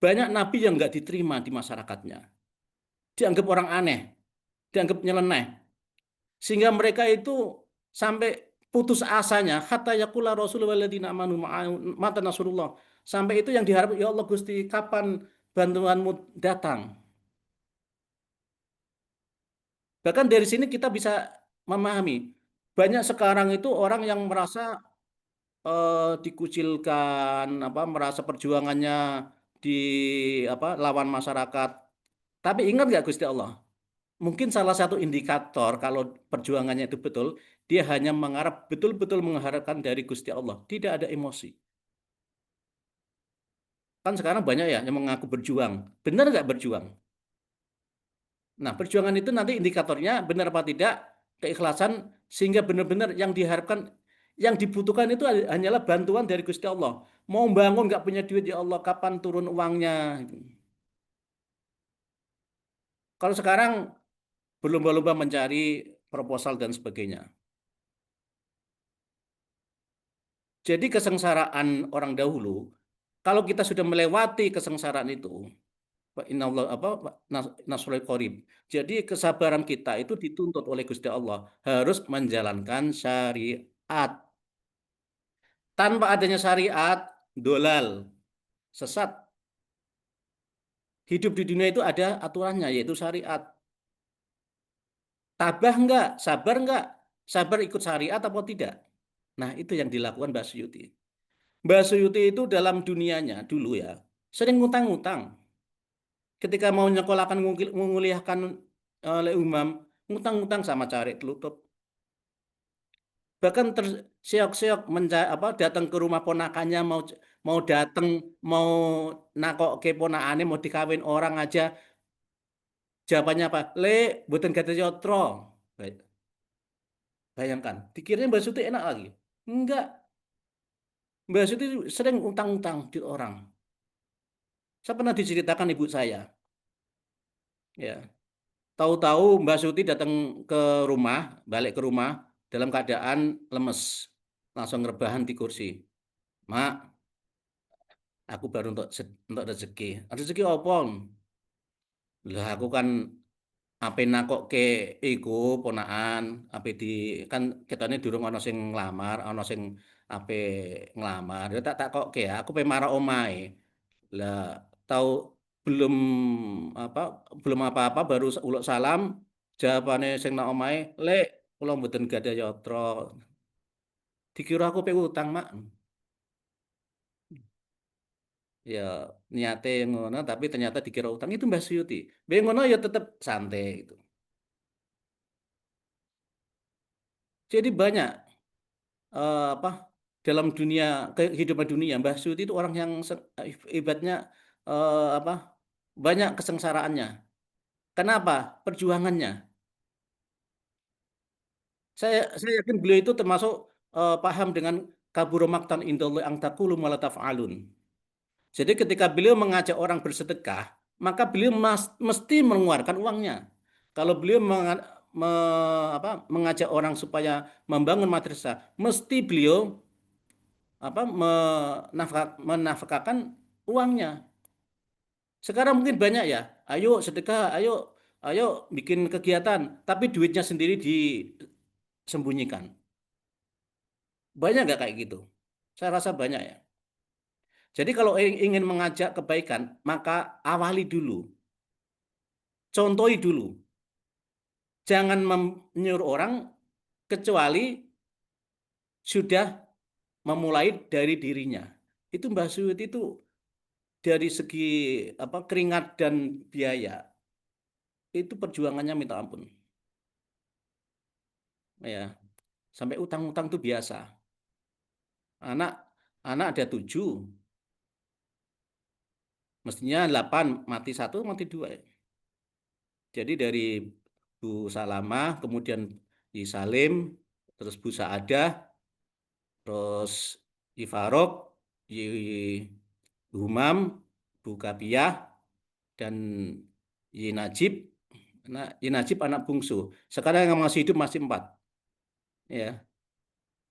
banyak nabi yang nggak diterima di masyarakatnya. Dianggap orang aneh, dianggap nyeleneh. Sehingga mereka itu sampai putus asanya, hatta yaqula rasul walladzina amanu mata nasrullah. Sampai itu yang diharap, ya Allah Gusti, kapan bantuanmu datang? Bahkan dari sini kita bisa memahami, banyak sekarang itu orang yang merasa dikucilkan, merasa perjuangannya di lawan masyarakat. Tapi ingat nggak Gusti Allah? Mungkin salah satu indikator kalau perjuangannya itu betul, dia hanya mengharap betul-betul mengharapkan dari Gusti Allah, tidak ada emosi. Kan sekarang banyak ya yang mengaku berjuang, benar nggak berjuang? Nah, perjuangan itu nanti indikatornya benar apa tidak, keikhlasan, sehingga benar-benar yang diharapkan, yang dibutuhkan itu hanyalah bantuan dari Gusti Allah. Mau bangun nggak punya duit, ya Allah, kapan turun uangnya? Kalau sekarang berlomba-lomba mencari proposal dan sebagainya. Jadi kesengsaraan orang dahulu, kalau kita sudah melewati kesengsaraan itu, Inallah nasrul qarib. Jadi kesabaran kita itu dituntut oleh Gusti Allah harus menjalankan syariat. Tanpa adanya syariat, dolal, sesat. Hidup di dunia itu ada aturannya, yaitu syariat. Tabah enggak? Sabar enggak? Sabar ikut syariat atau tidak? Nah, itu yang dilakukan Mbak Suyuti. Mbak Suyuti itu dalam dunianya dulu ya, sering ngutang-ngutang. Ketika mau nyekolahkan, menguliahkan oleh umam, ngutang-ngutang sama cari telutup. Bahkan terseok-seok datang ke rumah ponakannya, mau datang, mau nakok ke ponakane, mau dikawin orang aja, jawabannya apa? Le, buatan kata yotro. Bayangkan, dikiranya Mbak Suti enak lagi. Enggak, Mbak Suti sering utang-utang di orang. Saya pernah diceritakan ibu saya, ya. Tahu-tahu Mbak Suti datang ke rumah, balik ke rumah dalam keadaan lemes, langsung rebahan di kursi. Mak, aku baru untuk rezeki. Rezeki apa? Lah aku kan ape nakok ke iku ponaan, ape di kan ketane durung ana sing nglamar, ana sing ape nglamar. Ya tak kok ke ya, aku pe marah omahe. Lah tahu belum apa belum apa-apa baru uluk salam, jawabane sing nang omahe, "Lek, kula mboten gadah yatra." Dikira aku pe utang, Mak. Ya niate ngono tapi ternyata dikira utang itu Mbak Suyuti. Be ngono ya tetap santai gitu. Jadi banyak apa dalam dunia kehidupan dunia Mbah Suyuti itu orang yang ibaratnya apa banyak kesengsaraannya. Kenapa? Perjuangannya. Saya yakin beliau itu termasuk paham dengan kabur maktan indallahi ang taqulu ma la taf'alun. Jadi ketika beliau mengajak orang bersedekah, maka beliau mesti mengeluarkan uangnya. Kalau beliau mengajak orang supaya membangun madrasah, mesti beliau menafkahkan uangnya. Sekarang mungkin banyak ya, ayo sedekah, ayo ayo bikin kegiatan, tapi duitnya sendiri disembunyikan. Banyak nggak kayak gitu? Saya rasa banyak ya. Jadi kalau ingin mengajak kebaikan, maka awali dulu, contohi dulu. jangan menyuruh orang kecuali sudah memulai dari dirinya. Itu Mbah Suyuti itu dari segi keringat dan biaya itu perjuangannya minta ampun. Ya, sampai utang-utang itu biasa. Anak anak ada 7, mestinya 8, mati 1, mati 2. Jadi dari Bu Salamah, kemudian Yi Salim, terus Bu Saadah, terus Yi Farok, Yi Humam, Bu Kapiah, dan Yi Najib. Yi Najib anak bungsu. Sekarang yang masih hidup masih 4. Ya,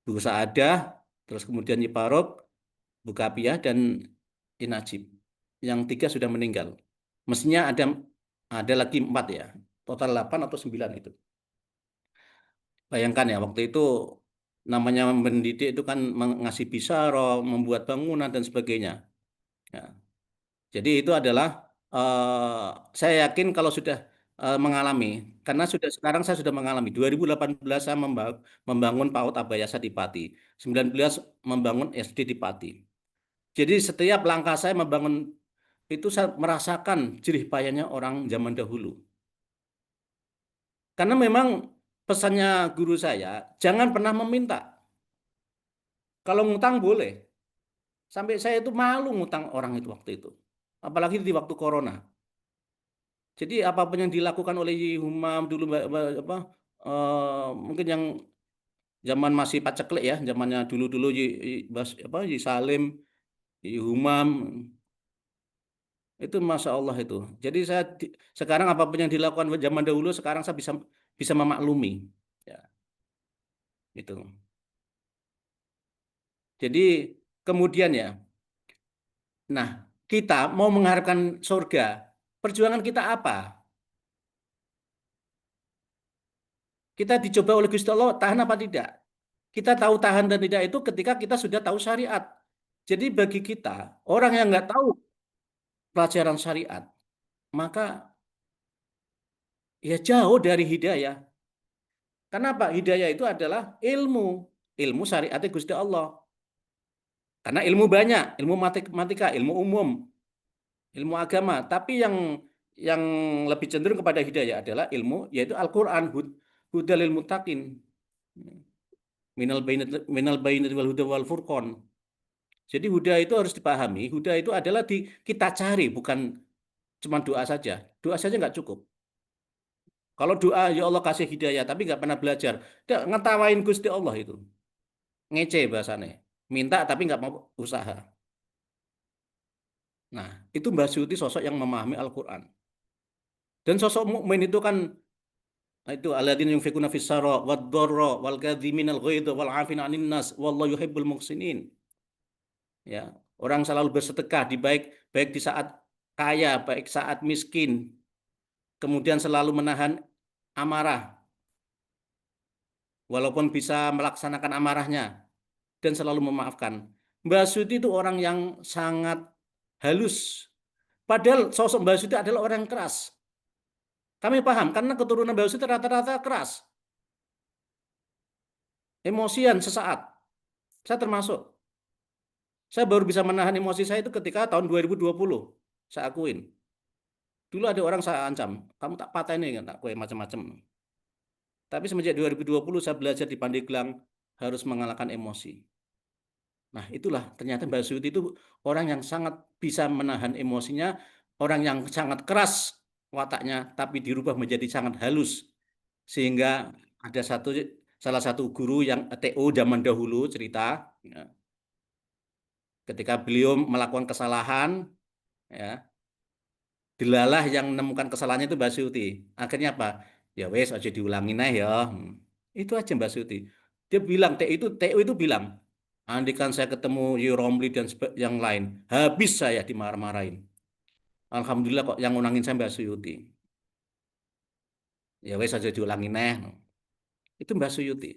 Bu Saadah, terus kemudian Yi Farok, Bu Kapiah, dan Yi Najib. Yang 3 sudah meninggal. Mestinya ada lagi 4 ya. Total 8 atau 9 itu. Bayangkan ya, waktu itu namanya mendidik itu kan ngasih bisyarah, membuat bangunan dan sebagainya. Ya. Jadi itu adalah saya yakin kalau sudah mengalami, karena sekarang saya sudah mengalami. 2018 saya membangun PAUD Abayasa di Pati, 19 membangun SD di Pati. Jadi setiap langkah saya membangun itu saya merasakan jerih payahnya orang zaman dahulu. Karena memang pesannya guru saya, jangan pernah meminta. Kalau ngutang boleh. Sampai saya itu malu ngutang orang itu waktu itu. Apalagi di waktu corona. Jadi apapun yang dilakukan oleh Yi Humam dulu mungkin yang zaman masih paceklik ya, zamannya dulu-dulu Yi Salim, Yi Humam itu Masya Allah itu. Jadi sekarang apapun yang dilakukan zaman dahulu sekarang saya bisa memaklumi. Ya, itu. Jadi kemudian ya, nah kita mau mengharapkan surga, perjuangan kita apa? Kita dicoba oleh Gusti Allah, tahan apa tidak? Kita tahu tahan dan tidak itu ketika kita sudah tahu syariat. Jadi bagi kita, orang yang nggak tahu pelajaran syariat, maka ya jauh dari hidayah. Kenapa? Hidayah itu adalah ilmu. Ilmu syariatnya Gusti Allah. Karena ilmu banyak, ilmu matematika, ilmu umum, ilmu agama. Tapi yang lebih cenderung kepada hidayah adalah ilmu, yaitu Al-Quran, hudal ilmu takin. Minal bainati wal huda wal furqan. Jadi huda itu harus dipahami. Huda itu adalah kita cari, bukan cuma doa saja. Doa saja nggak cukup. Kalau doa, ya Allah kasih hidayah, tapi nggak pernah belajar. Ngetawain Gusti Allah itu. Ngece bahasanya. Minta tapi nggak mau usaha. Nah, itu Mbah Suyuti sosok yang memahami Al-Quran. Dan sosok mukmin itu kan itu alladzina yunfikuna fis sarra wad dharra wal kadhiminal ghaidha wal 'afina 'anil nas wallahu yuhibbul muhsinin. Ya, orang selalu bersedekah baik di saat kaya, baik saat miskin. Kemudian selalu menahan amarah walaupun bisa melaksanakan amarahnya dan selalu memaafkan. Mbah Suyuti itu orang yang sangat halus. Padahal sosok Mbah Suyuti adalah orang yang keras. Kami paham karena keturunan Mbah Suyuti rata-rata keras. Emosian sesaat. Saya termasuk. Saya baru bisa menahan emosi saya itu ketika tahun 2020. Saya akuin. Dulu ada orang saya ancam, kamu tak patahin kan, tak kue macam-macam. Tapi semenjak 2020 saya belajar di Pandeglang harus mengalahkan emosi. Nah itulah ternyata Mbak Suyuti itu orang yang sangat bisa menahan emosinya, orang yang sangat keras wataknya, tapi dirubah menjadi sangat halus. Sehingga ada salah satu guru yang TO zaman dahulu cerita, ya, ketika beliau melakukan kesalahan, ya, delalah yang menemukan kesalahannya itu Mbak Suyuti. Akhirnya apa? Ya wes aja diulangi nah ya. Itu aja Mbak Suyuti. Dia bilang TU itu bilang, andikan saya ketemu Romli dan yang lain, habis saya dimarah-marahin. Alhamdulillah kok yang ngunangin saya Mbak Suyuti. Ya wes aja diulangi nah. Itu Mbak Suyuti.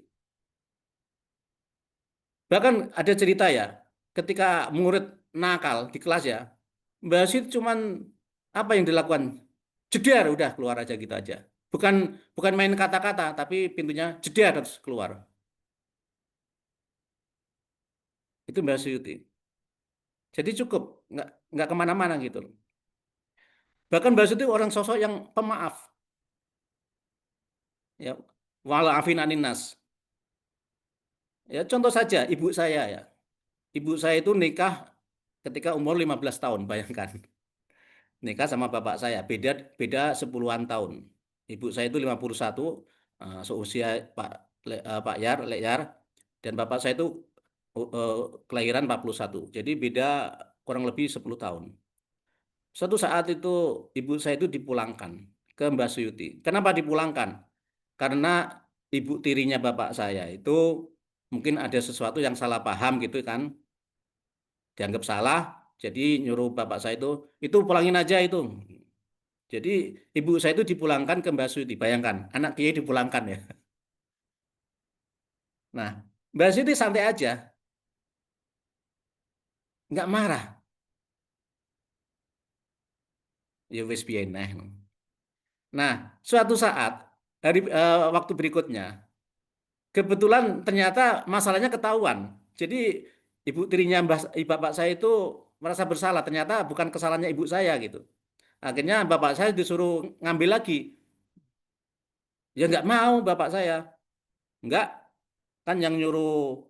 Bahkan ada cerita ya, ketika murid nakal di kelas ya, Mbak Suyuti cuman apa yang dilakukan? Jedar, udah keluar aja gitu aja. Bukan bukan main kata-kata, tapi pintunya jeda terus keluar. Itu Mbak Suyuti. Jadi cukup, nggak kemana-mana gitu loh. Bahkan Mbak Suyuti orang sosok yang pemaaf. Ya, walaafin anin nas. Ya, contoh saja ibu saya ya. Ibu saya itu nikah ketika umur 15 tahun, bayangkan. Nikah sama bapak saya, beda beda 10-an tahun. Ibu saya itu 51, seusia Pak Pak Yar, Lek Yar, dan bapak saya itu eh, kelahiran 41. Jadi beda kurang lebih 10 tahun. Suatu saat itu ibu saya itu dipulangkan ke Mbak Suyuti. Kenapa dipulangkan? Karena ibu tirinya bapak saya itu mungkin ada sesuatu yang salah paham gitu kan, dianggap salah, jadi nyuruh bapak saya itu pulangin aja itu. Jadi ibu saya itu dipulangkan ke Mbak Suyuti. Bayangkan, anak kiai dipulangkan ya. Nah, Mbak Suyuti santai aja, nggak marah. Ya wis piye neh. Nah, suatu saat waktu berikutnya, kebetulan ternyata masalahnya ketahuan. Jadi ibu tirinya bapak saya itu merasa bersalah. Ternyata bukan kesalahannya ibu saya gitu. Akhirnya bapak saya disuruh ngambil lagi. Ya nggak mau bapak saya. Nggak, kan yang nyuruh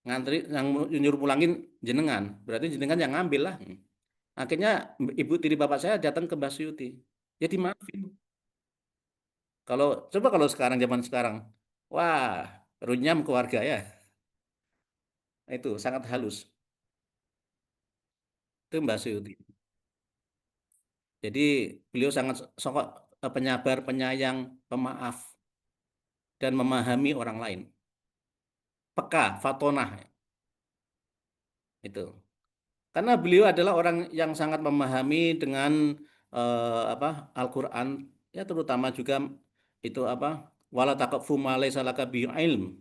ngantri, yang nyuruh pulangin jenengan. Berarti jenengan yang ngambil lah. Akhirnya ibu tiri bapak saya datang ke Mbak Suyuti. Ya dimaafin. Kalau coba kalau sekarang zaman sekarang, wah runyam keluarga ya. Itu sangat halus. Itu Mbak Suyuti. Jadi beliau sangat sangat penyabar, penyayang, pemaaf, dan memahami orang lain. Peka, fatonah itu. Karena beliau adalah orang yang sangat memahami dengan apa Al-Qur'an, ya terutama juga itu apa wala taqfu ma laysa laka bihi ilm.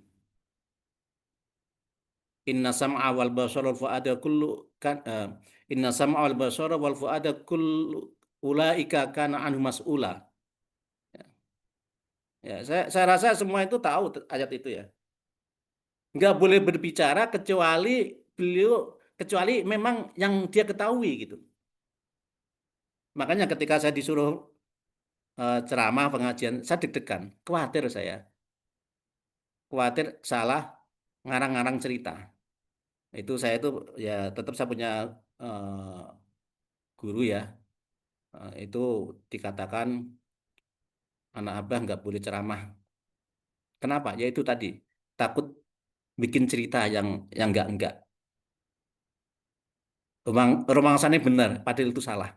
Inna sam'a wal basara wal fuada kullu kan inna sam'a wal basara wal fuada kullu ulaika kana anhu mas'ula. Ya, saya rasa semua itu tahu ayat itu ya. Nggak boleh berbicara beliau kecuali memang yang dia ketahui gitu. Makanya ketika saya disuruh ceramah pengajian, saya deg-degan, khawatir salah ngarang-ngarang cerita. Itu saya itu ya tetap saya punya guru ya, itu dikatakan anak abah nggak boleh ceramah. Kenapa? Ya itu tadi takut bikin cerita yang enggak. Romangsanya benar, padahal itu salah.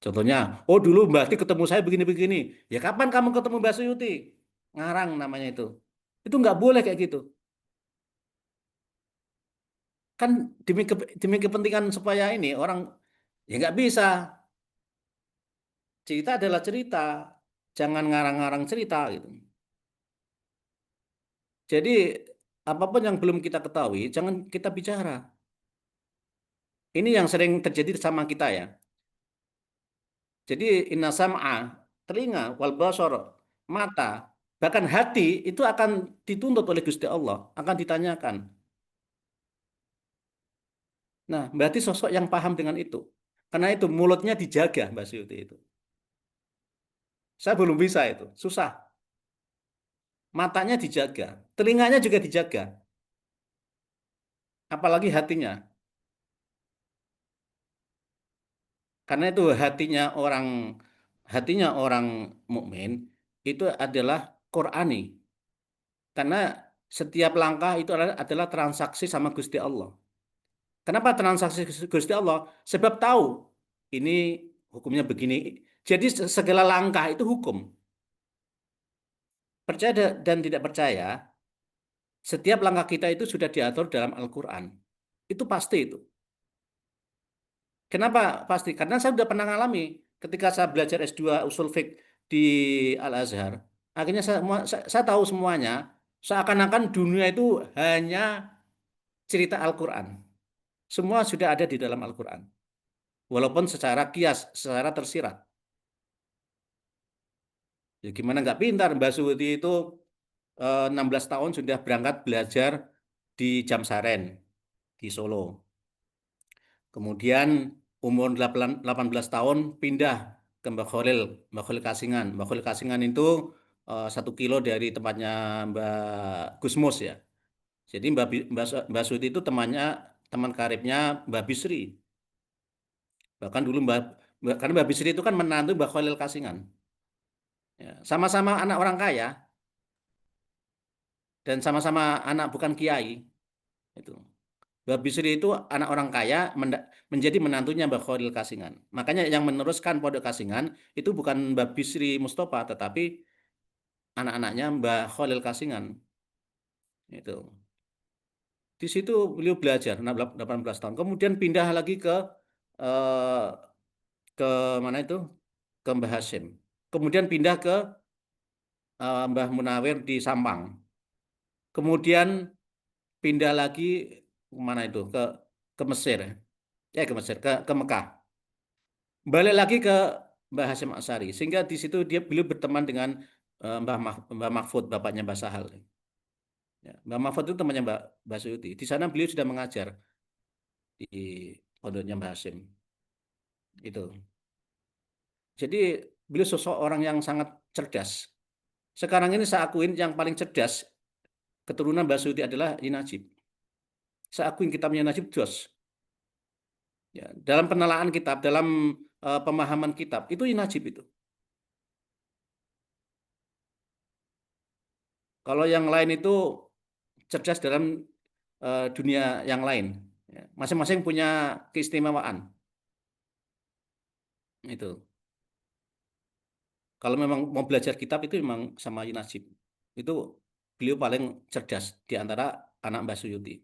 Contohnya, oh dulu Mbak Ati ketemu saya begini-begini. Ya kapan kamu ketemu Mbak Suyuti? Ngarang namanya itu. Itu nggak boleh kayak gitu. Kan demi kepentingan supaya ini orang ya nggak bisa. Cerita adalah cerita. Jangan ngarang-ngarang cerita gitu. Jadi apapun yang belum kita ketahui, jangan kita bicara. Ini yang sering terjadi sama kita ya. Jadi inna sam'a, telinga, wal basar, mata, bahkan hati itu akan dituntut oleh Gusti Allah, akan ditanyakan. Nah, berarti sosok yang paham dengan itu. Karena itu mulutnya dijaga, Mbak Suyuti itu. Saya belum bisa itu, susah. Matanya dijaga, telinganya juga dijaga, apalagi hatinya. Karena itu hatinya orang mukmin itu adalah Qurani. Karena setiap langkah itu adalah transaksi sama Gusti Allah. Kenapa transaksi Gusti Allah? Sebab tahu ini hukumnya begini. Jadi segala langkah itu hukum. Percaya dan tidak percaya, setiap langkah kita itu sudah diatur dalam Al-Quran. Itu pasti itu. Kenapa pasti? Karena saya sudah pernah ngalami ketika saya belajar S2 Usul Fiqh di Al-Azhar. Akhirnya saya tahu semuanya. Seakan-akan dunia itu hanya cerita Al-Quran. Semua sudah ada di dalam Al-Quran. Walaupun secara kias, secara tersirat. Ya gimana nggak pintar, Mbak Suti itu 16 tahun sudah berangkat belajar di Jamsaren di Solo. Kemudian umur 18 tahun pindah ke Mbak Kholil Kasingan. Mbak Kholil Kasingan itu 1 kilo dari tempatnya Mbak Gusmus ya. Jadi Mbak Suti itu teman karibnya Mbak Bisri. Bahkan dulu karena Mbak Bisri itu kan menantu Mbak Kholil Kasingan. Ya, sama-sama anak orang kaya dan sama-sama anak bukan kiai. Itu. Mbak Bisri itu anak orang kaya menjadi menantunya Mbak Kholil Kasingan. Makanya yang meneruskan Pondok Kasingan itu bukan Mbak Bisri Mustafa, tetapi anak-anaknya Mbak Kholil Kasingan. Itu. Di situ beliau belajar 18 tahun. Kemudian pindah lagi eh, ke mana itu? Ke Mbah Hashim. Kemudian pindah ke Mbah Munawir di Sampang. Kemudian pindah lagi ke mana itu? Ke Mesir. Ke Mesir, ke Mekah. Balik lagi ke Mbah Hashim Asy'ari, sehingga di situ beliau berteman dengan Mbah Mahfud, bapaknya Mbah Sahal. Ya, Mbah Mahfud itu temannya Mbah Suyuti. Di sana beliau sudah mengajar di pondoknya Mbah Hashim. Itu. Jadi beliau sosok orang yang sangat cerdas. Sekarang ini saya akuin yang paling cerdas keturunan Mbah Suyuti adalah Najib. Saya akuin kitabnya Najib jos. Ya, dalam penelaan kitab, dalam pemahaman kitab, itu Najib itu. Kalau yang lain itu cerdas dalam dunia yang lain. Ya, masing-masing punya keistimewaan. Itu. Kalau memang mau belajar kitab itu memang sama Najib. Itu beliau paling cerdas di antara anak Mbah Suyuti.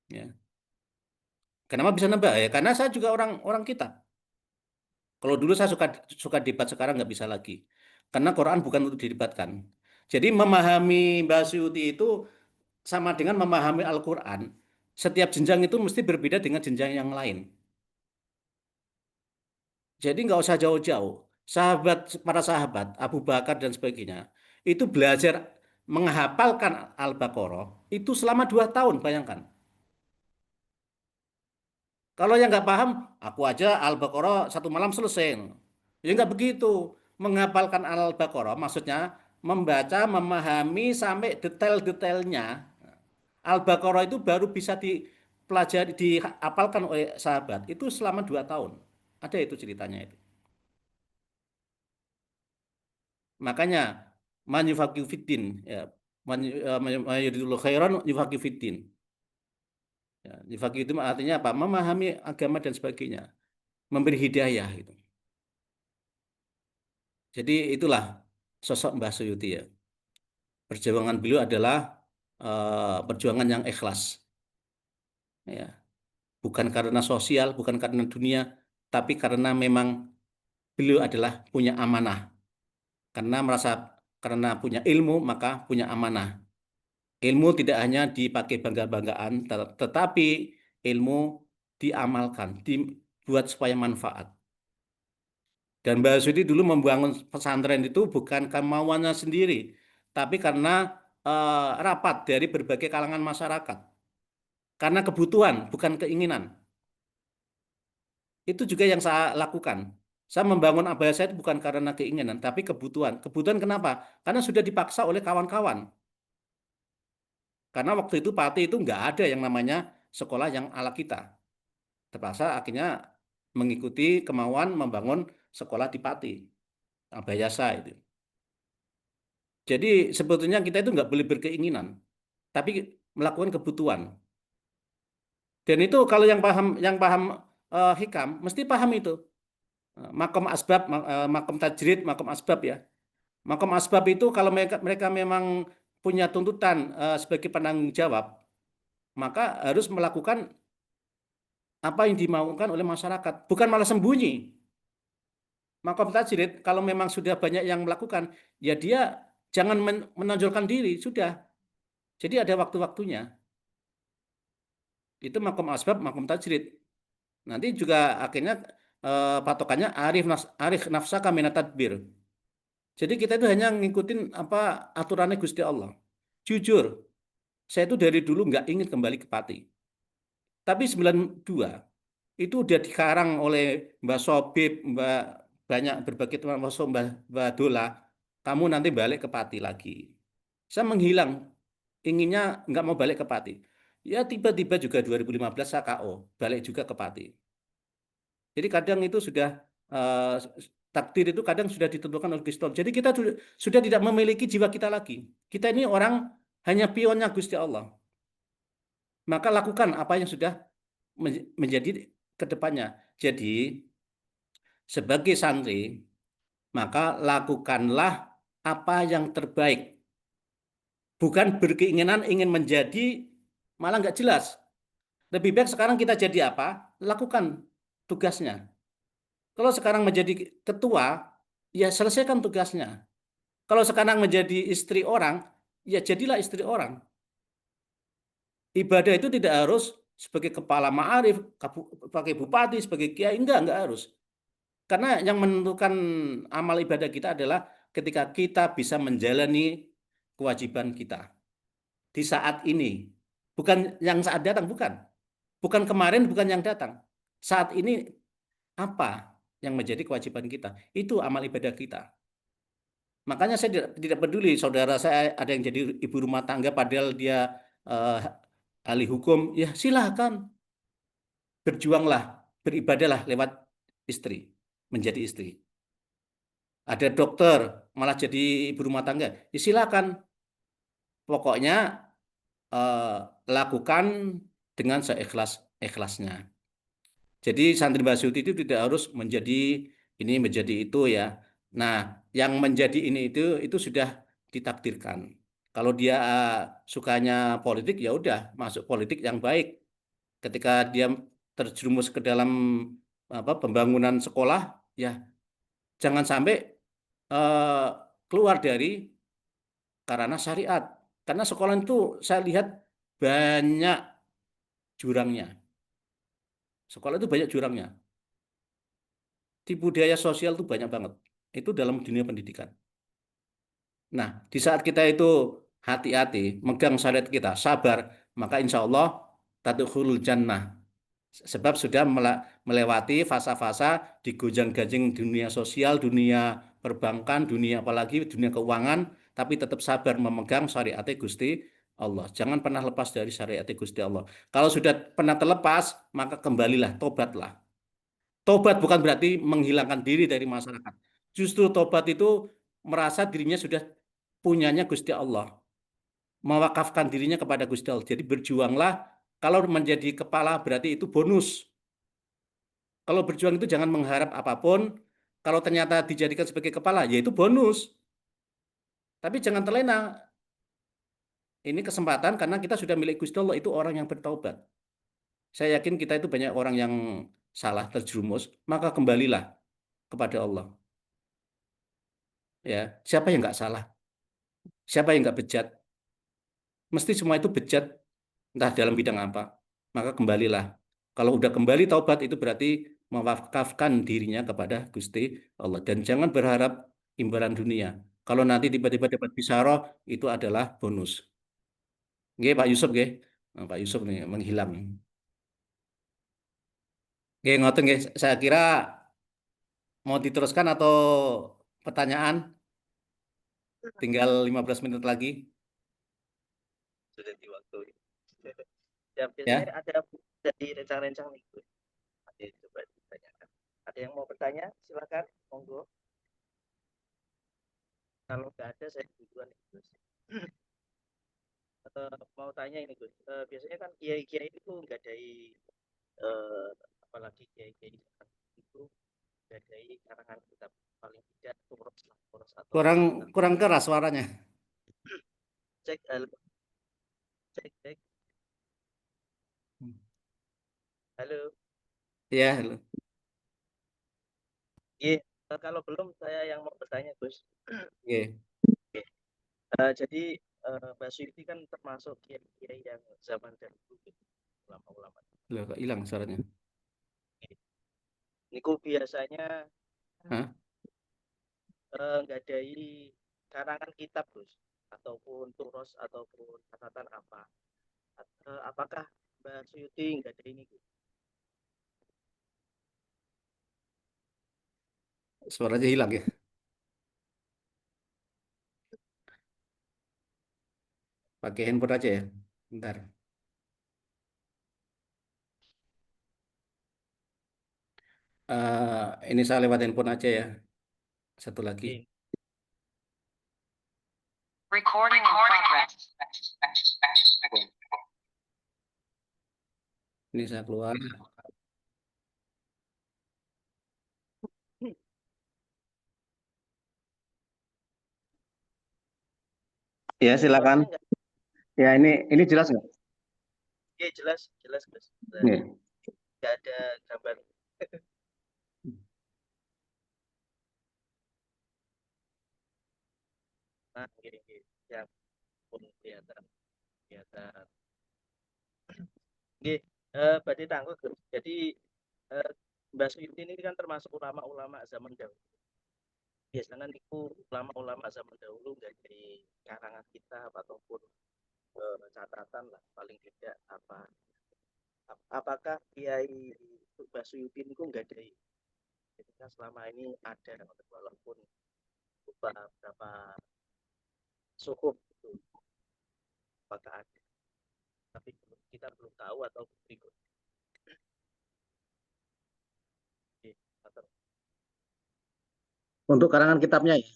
Ya. Kenapa bisa nambah ya? Karena saya juga orang orang kitab. Kalau dulu saya suka debat, sekarang nggak bisa lagi. Karena Quran bukan untuk didebatkan. Jadi memahami Mbah Suyuti itu sama dengan memahami Al-Quran. Setiap jenjang itu mesti berbeda dengan jenjang yang lain. Jadi nggak usah jauh-jauh. Para sahabat, Abu Bakar dan sebagainya, itu belajar menghafalkan Al-Baqarah itu selama 2 tahun, bayangkan. Kalau yang nggak paham, aku aja Al-Baqarah 1 malam selesai. Ya nggak begitu. Menghafalkan Al-Baqarah maksudnya membaca, memahami sampai detail-detailnya. Al-Baqarah itu baru bisa dipelajari, dihafalkan oleh sahabat. Itu selama 2 tahun. Ada itu ceritanya itu. Makanya man yufaqihu fiddin, ya, man yuridullahu khairan yufaqihu fiddin. Ya, yufaqihu itu artinya apa? Memahami agama dan sebagainya, memberi hidayah itu. Jadi itulah sosok Mbah Suyuti ya. Perjuangan beliau adalah perjuangan yang ikhlas. Ya, bukan karena sosial, bukan karena dunia, tapi karena memang beliau adalah punya amanah. Karena punya ilmu maka punya amanah. Ilmu tidak hanya dipakai bangga-banggaan, tetapi ilmu diamalkan, dibuat supaya manfaat. Dan Mbah Sudi dulu membangun pesantren itu bukan kemauannya sendiri, tapi karena rapat dari berbagai kalangan masyarakat. Karena kebutuhan, bukan keinginan. Itu juga yang saya lakukan. Saya membangun Abaya saya itu bukan karena keinginan, tapi kebutuhan. Kebutuhan kenapa? Karena sudah dipaksa oleh kawan-kawan. Karena waktu itu Pati itu nggak ada yang namanya sekolah yang ala kita. Terpaksa akhirnya mengikuti kemauan membangun sekolah di Pati, Abayasa itu. Jadi sebetulnya kita itu nggak boleh berkeinginan, tapi melakukan kebutuhan. Dan itu kalau yang paham hikam mesti paham itu. Makom asbab, makom tajrid, makom asbab ya. Makom asbab itu kalau mereka memang punya tuntutan sebagai penanggung jawab, maka harus melakukan apa yang dimaukan oleh masyarakat, bukan malah sembunyi. Makom tajrid kalau memang sudah banyak yang melakukan, ya dia jangan menonjolkan diri, sudah. Jadi ada waktu-waktunya. Itu makom asbab, makom tajrid. Nanti juga akhirnya patokannya arif nafsaka minat tadbir. Jadi kita itu hanya ngikutin apa aturannya Gusti Allah. Jujur, saya itu dari dulu nggak ingin kembali ke Pati. Tapi 92 itu udah dikarang oleh Mbak Sobib, Mbak banyak berbagai teman masuk Mbak Dola, kamu nanti balik ke Pati lagi. Saya menghilang, inginnya nggak mau balik ke Pati. Ya tiba-tiba juga 2015 saya KO, balik juga ke Pati. Jadi kadang itu sudah eh, takdir itu kadang sudah ditentukan oleh Gusti Allah. Jadi kita sudah tidak memiliki jiwa kita lagi. Kita ini orang hanya pionnya Gusti Allah. Maka lakukan apa yang sudah menjadi ke depannya. Jadi sebagai santri, maka lakukanlah apa yang terbaik. Bukan berkeinginan ingin menjadi malah nggak jelas. Lebih baik sekarang kita jadi apa? Lakukan tugasnya. Kalau sekarang menjadi ketua, ya selesaikan tugasnya. Kalau sekarang menjadi istri orang, ya jadilah istri orang. Ibadah itu tidak harus sebagai kepala ma'arif, pakai bupati, sebagai kiai, enggak harus. Karena yang menentukan amal ibadah kita adalah ketika kita bisa menjalani kewajiban kita di saat ini. Bukan yang saat datang, bukan. Bukan kemarin, bukan yang datang. Saat ini apa yang menjadi kewajiban kita? Itu amal ibadah kita. Makanya saya tidak peduli saudara saya ada yang jadi ibu rumah tangga padahal dia eh, ahli hukum. Ya silahkan, berjuanglah, beribadahlah lewat istri, menjadi istri. Ada dokter malah jadi ibu rumah tangga. Ya silakan. Pokoknya eh, lakukan dengan seikhlas-ikhlasnya. Jadi santri Basuti itu tidak harus menjadi ini menjadi itu ya. Nah, yang menjadi ini itu sudah ditakdirkan. Kalau dia sukanya politik ya udah masuk politik yang baik. Ketika dia terjerumus ke dalam apa pembangunan sekolah ya jangan sampai eh, keluar dari karena syariat. Karena sekolah itu saya lihat banyak jurangnya. Sekolah itu banyak jurangnya. Tipu daya sosial itu banyak banget. Itu dalam dunia pendidikan. Nah, di saat kita itu hati-hati, megang syariat kita, sabar, maka insya Allah tadkhulul jannah. Sebab sudah melewati fasa-fasa digonjang-ganjing dunia sosial, dunia perbankan, dunia apalagi dunia keuangan, tapi tetap sabar memegang syariat Gusti Allah. Jangan pernah lepas dari syariat Gusti Allah. Kalau sudah pernah terlepas, maka kembalilah, tobatlah. Tobat bukan berarti menghilangkan diri dari masyarakat. Justru tobat itu merasa dirinya sudah punyanya Gusti Allah, mewakafkan dirinya kepada Gusti Allah. Jadi berjuanglah. Kalau menjadi kepala berarti itu bonus. Kalau berjuang itu jangan mengharap apapun. Kalau ternyata dijadikan sebagai kepala, ya itu bonus. Tapi jangan terlena. Ini kesempatan karena kita sudah milik Gusti Allah itu orang yang bertaubat. Saya yakin kita itu banyak orang yang salah terjerumus, maka kembalilah kepada Allah. Ya, siapa yang nggak salah? Siapa yang nggak bejat? Mesti semua itu bejat, entah dalam bidang apa. Maka kembalilah. Kalau udah kembali taubat itu berarti mewakafkan dirinya kepada Gusti Allah. Dan jangan berharap imbalan dunia. Kalau nanti tiba-tiba dapat bisyarah, itu adalah bonus. Nggih, Pak Yusuf, nggih. Nah, Pak Yusuf nih menghilang. Nggih, ngoten nggih. Saya kira mau diteruskan atau pertanyaan? Tinggal 15 menit lagi. Sudah di waktu. Ya, biasanya Ya, ada dari rencang-rencang nih, Gus. Nanti coba ditanyakan. Ada yang mau bertanya? Silakan, monggo. Kalau nggak ada, saya duluan nih, Gus. Mau tanya ini, Gus. Biasanya kan kiai-kiai itu nggak ada apalagi kiai-kiai itu nggak ada karangan kitab paling tidak poros atau kurang sekitar. kurang keras suaranya. Cek, cek, cek. Halo. Ya, halo. Iya, kalau belum saya yang mau bertanya, Gus. Oke. Jadi Mbak Suyuti kan termasuk kiai-kiai yang zaman dahulu, gitu, ulama-ulama. Loh, kok hilang suaranya? Niku biasanya Hah? nggadai karangan kitab, Gus, ataupun turos ataupun catatan apa? Apakah Mbak Suyuti nggadai ini, Gus? Suaranya hilang ya. Pakai handphone aja ya. Bentar. Ini saya lewat handphone aja ya. Satu lagi. Oke. Recording in progress. Ini saya keluar. Ya, silakan. Suaranya nggak? Ya, ini jelas nggak? Oke, jelas, jelas, Gus. Nih. Nggak ada gambar. Nah, oke. Ya, pun kelihatan. Oke, berarti tangguh, Gus. Jadi Mbak Suyuti ini kan termasuk ulama-ulama zaman dahulu. Biasanya niku ulama-ulama zaman dahulu nggak dari karangan kitab ataupun catatan lah, paling tidak apa. Apakah Kiai Mbak Suyuti niku nggak dari? Jadi kan selama ini ada walaupun beberapa suku itu apakah ada, tapi kita belum tahu atau berikut. Untuk karangan kitabnya ya.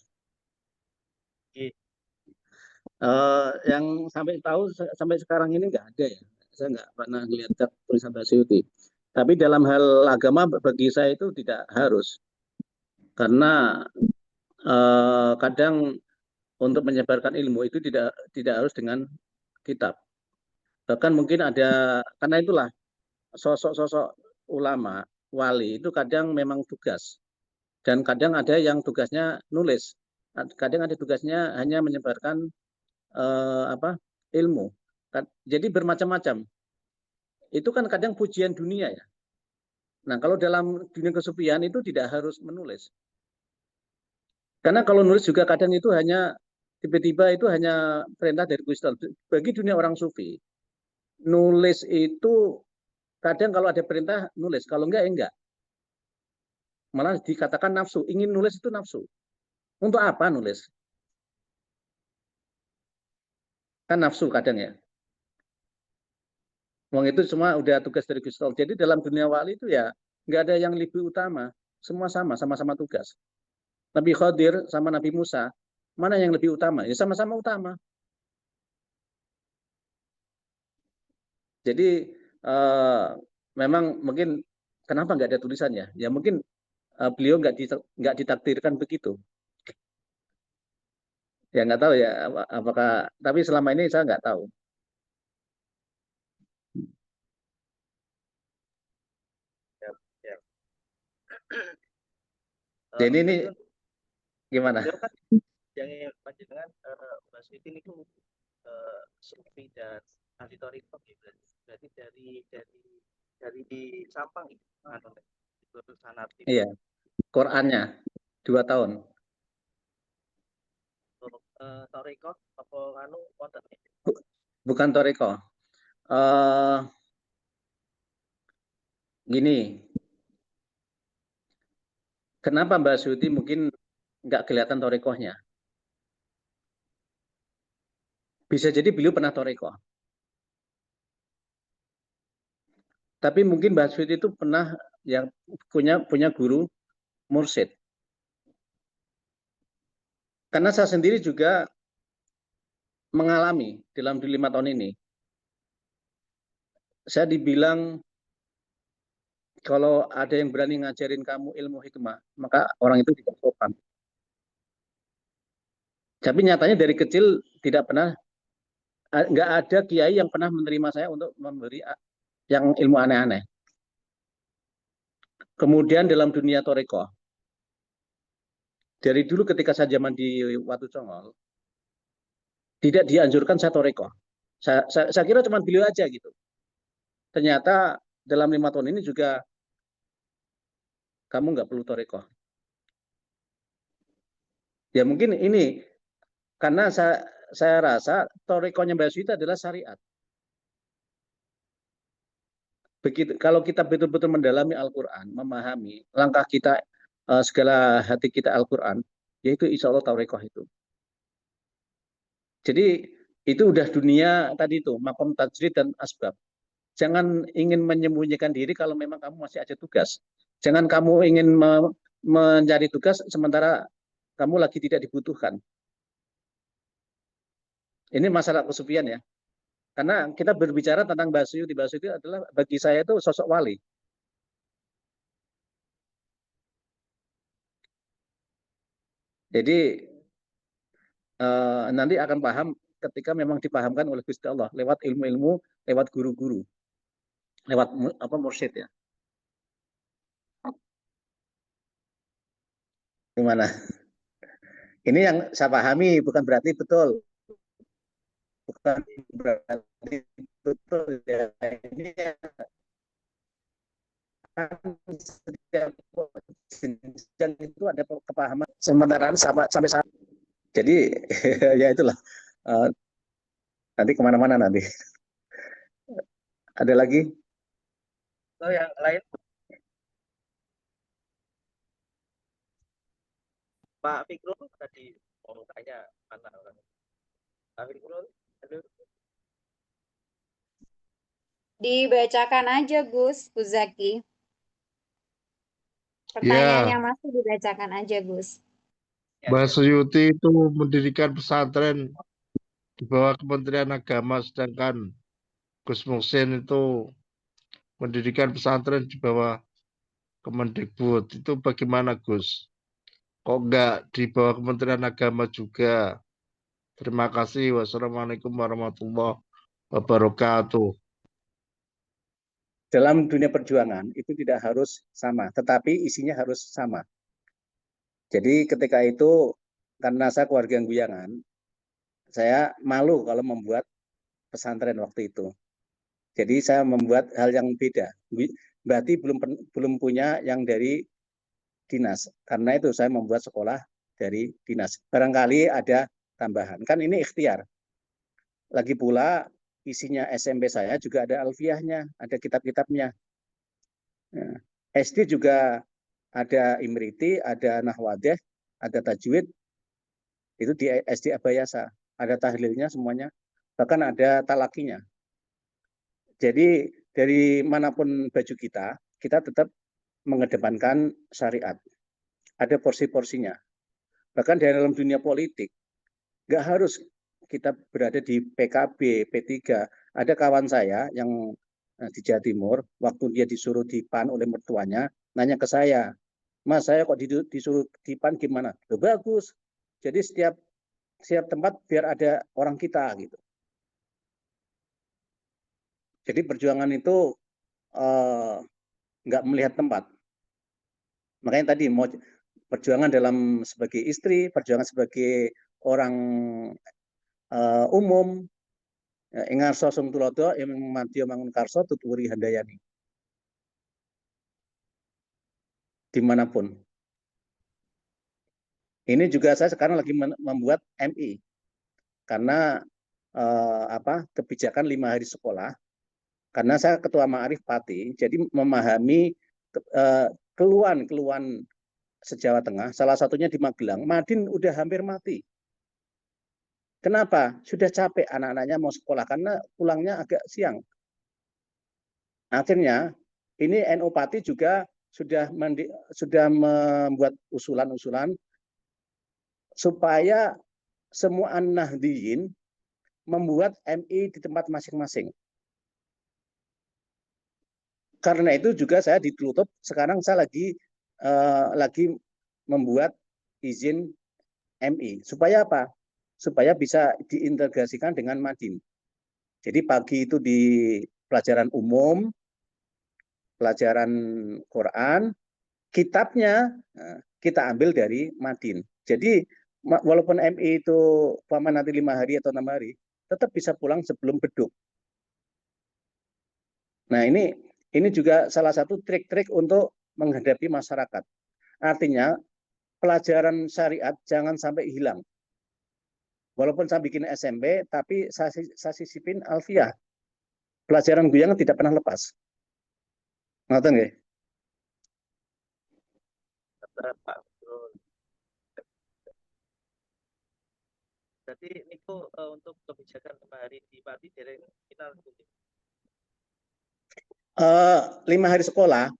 Oke. Yang sampai sekarang ini nggak ada ya. Saya nggak pernah melihat tulisan Mbak Suyuti. Tapi dalam hal agama bagi saya itu tidak harus. Karena kadang untuk menyebarkan ilmu itu tidak harus dengan kitab. Bahkan mungkin ada, karena itulah sosok-sosok ulama, wali itu kadang memang tugas. Dan kadang ada yang tugasnya nulis. Kadang ada tugasnya hanya menyebarkan ilmu. Jadi bermacam-macam. Itu kan kadang pujian dunia ya. Nah, kalau dalam dunia kesufian itu tidak harus menulis. Karena kalau nulis juga kadang itu hanya tiba-tiba itu hanya perintah dari Gusti Allah. Bagi dunia orang sufi, nulis itu kadang kalau ada perintah nulis, kalau enggak. Malah dikatakan nafsu, ingin nulis itu nafsu. Untuk apa nulis? Kan nafsu kadang ya. Wong itu semua udah tugas dari Gusti Allah. Jadi dalam dunia wali itu ya nggak ada yang lebih utama. Semua sama-sama tugas. Nabi Khadir sama Nabi Musa, mana yang lebih utama? Ya sama-sama utama. Jadi memang mungkin kenapa nggak ada tulisannya? Ya mungkin beliau nggak ditakdirkan begitu. Ya nggak tahu ya apakah. Tapi selama ini saya nggak tahu. Ya, ya. Jadi ini gimana? Kan yang panjenengan Mbak Suyuti ini tuh sufi dan ahli thariqah gitu. Berarti dari di Sampang itu sanad itu. Iya, Qurannya 2 tahun. Untuk thariqah apa anu wonten? Bukan Toriko. Gini, kenapa Mbak Suyuti mungkin nggak kelihatan Torikohnya? Bisa jadi beliau pernah Toriko. Tapi mungkin Mbak Suyuti itu pernah yang punya guru mursyid. Karena saya sendiri juga mengalami dalam 5 tahun ini. Saya dibilang kalau ada yang berani ngajarin kamu ilmu hikmah, maka orang itu tidak sopan. Tapi nyatanya dari kecil tidak pernah, nggak ada kiai yang pernah menerima saya untuk memberi yang ilmu aneh-aneh. Kemudian dalam dunia toreko, dari dulu ketika saya zaman di Watu Congol, tidak dianjurkan saya toreko. Saya kira cuma beliau aja gitu. Ternyata dalam 5 tahun ini juga kamu nggak perlu toreko. Ya mungkin ini karena saya rasa torikonya Mbak Suita adalah syariat. Begitu kalau kita betul-betul mendalami Al-Qur'an, memahami langkah kita segala hati kita Al-Qur'an, yaitu insya Allah torikoh itu. Jadi itu udah dunia tadi itu, makom tajrid dan asbab. Jangan ingin menyembunyikan diri kalau memang kamu masih ada tugas. Jangan kamu ingin mencari tugas sementara kamu lagi tidak dibutuhkan. Ini masalah kesufian ya. Karena kita berbicara tentang Basyuti. Basyuti adalah bagi saya itu sosok wali. Jadi nanti akan paham ketika memang dipahamkan oleh Gusti Allah lewat ilmu-ilmu, lewat guru-guru, lewat mursyid ya. Gimana? Ini yang saya pahami bukan berarti betul. Bukan berarti betul ya. Ini setiap jenjang itu ada kepahaman sementara sampai saat. Jadi ya itulah. Nanti kemana-mana nanti. Ada lagi? Oh, yang lain? Pak Fikrul tadi mau tanya mana orang? Pak Fikrul, halo. Dibacakan aja Gus Zaki. Pertanyaannya masih dibacakan aja Gus. Basyuti itu mendirikan pesantren di bawah Kementerian Agama, sedangkan Gus Muhsin itu mendirikan pesantren di bawah Kemendikbud. Itu bagaimana Gus? Kok enggak di bawah Kementerian Agama juga? Terima kasih. Wassalamualaikum warahmatullahi wabarakatuh. Dalam dunia perjuangan itu tidak harus sama, tetapi isinya harus sama. Jadi ketika itu karena saya keluarga Guyangan, saya malu kalau membuat pesantren waktu itu. Jadi saya membuat hal yang beda. Berarti belum punya yang dari dinas. Karena itu saya membuat sekolah dari dinas. Barangkali ada tambahan. Kan ini ikhtiar. Lagi pula isinya SMP saya juga ada alfiahnya, ada kitab-kitabnya. Nah, SD juga ada Imriti, ada Nahwadeh, ada Tajwid. Itu di SD Abayasa. Ada tahlilnya semuanya. Bahkan ada talakinya. Jadi dari manapun baju kita tetap mengedepankan syariat. Ada porsi-porsinya. Bahkan dalam dunia politik, nggak harus kita berada di PKB, P3. Ada kawan saya yang di Jawa Timur, waktu dia disuruh di PAN oleh mertuanya, nanya ke saya, Mas, saya kok disuruh di PAN gimana? Loh, bagus. Jadi setiap tempat biar ada orang kita gitu. Jadi perjuangan itu nggak melihat tempat. Makanya tadi mau perjuangan dalam sebagai istri, perjuangan sebagai orang umum, ingarso sung tulodo, emang mantio mangun karso, tuturi handayani. Dimanapun. Ini juga saya sekarang lagi membuat MI. Karena kebijakan 5 hari sekolah. Karena saya ketua Ma'arif Pati, jadi memahami keluhan se-Jawa Tengah, salah satunya di Magelang, Madin udah hampir mati. Kenapa? Sudah capek anak-anaknya mau sekolah karena pulangnya agak siang. Akhirnya ini NU Pati juga sudah membuat usulan-usulan supaya semua an-Nahdliyin membuat MI di tempat masing-masing. Karena itu juga saya ditutup. Sekarang saya lagi membuat izin MI. Supaya apa? Supaya bisa diintegrasikan dengan Madin. Jadi pagi itu di pelajaran umum, pelajaran Quran, kitabnya kita ambil dari Madin. Jadi walaupun MI itu paman nanti 5 hari atau 6 hari, tetap bisa pulang sebelum beduk. Nah ini juga salah satu trik-trik untuk menghadapi masyarakat. Artinya pelajaran syariat jangan sampai hilang. Walaupun saya bikin SMP, tapi saya sisipin alfiah. Pelajaran guyangan tidak pernah lepas. Ngoten nggih? Pak, betul. Jadi niku untuk kebijakan 5 hari di Pati dereng final. 5 hari sekolah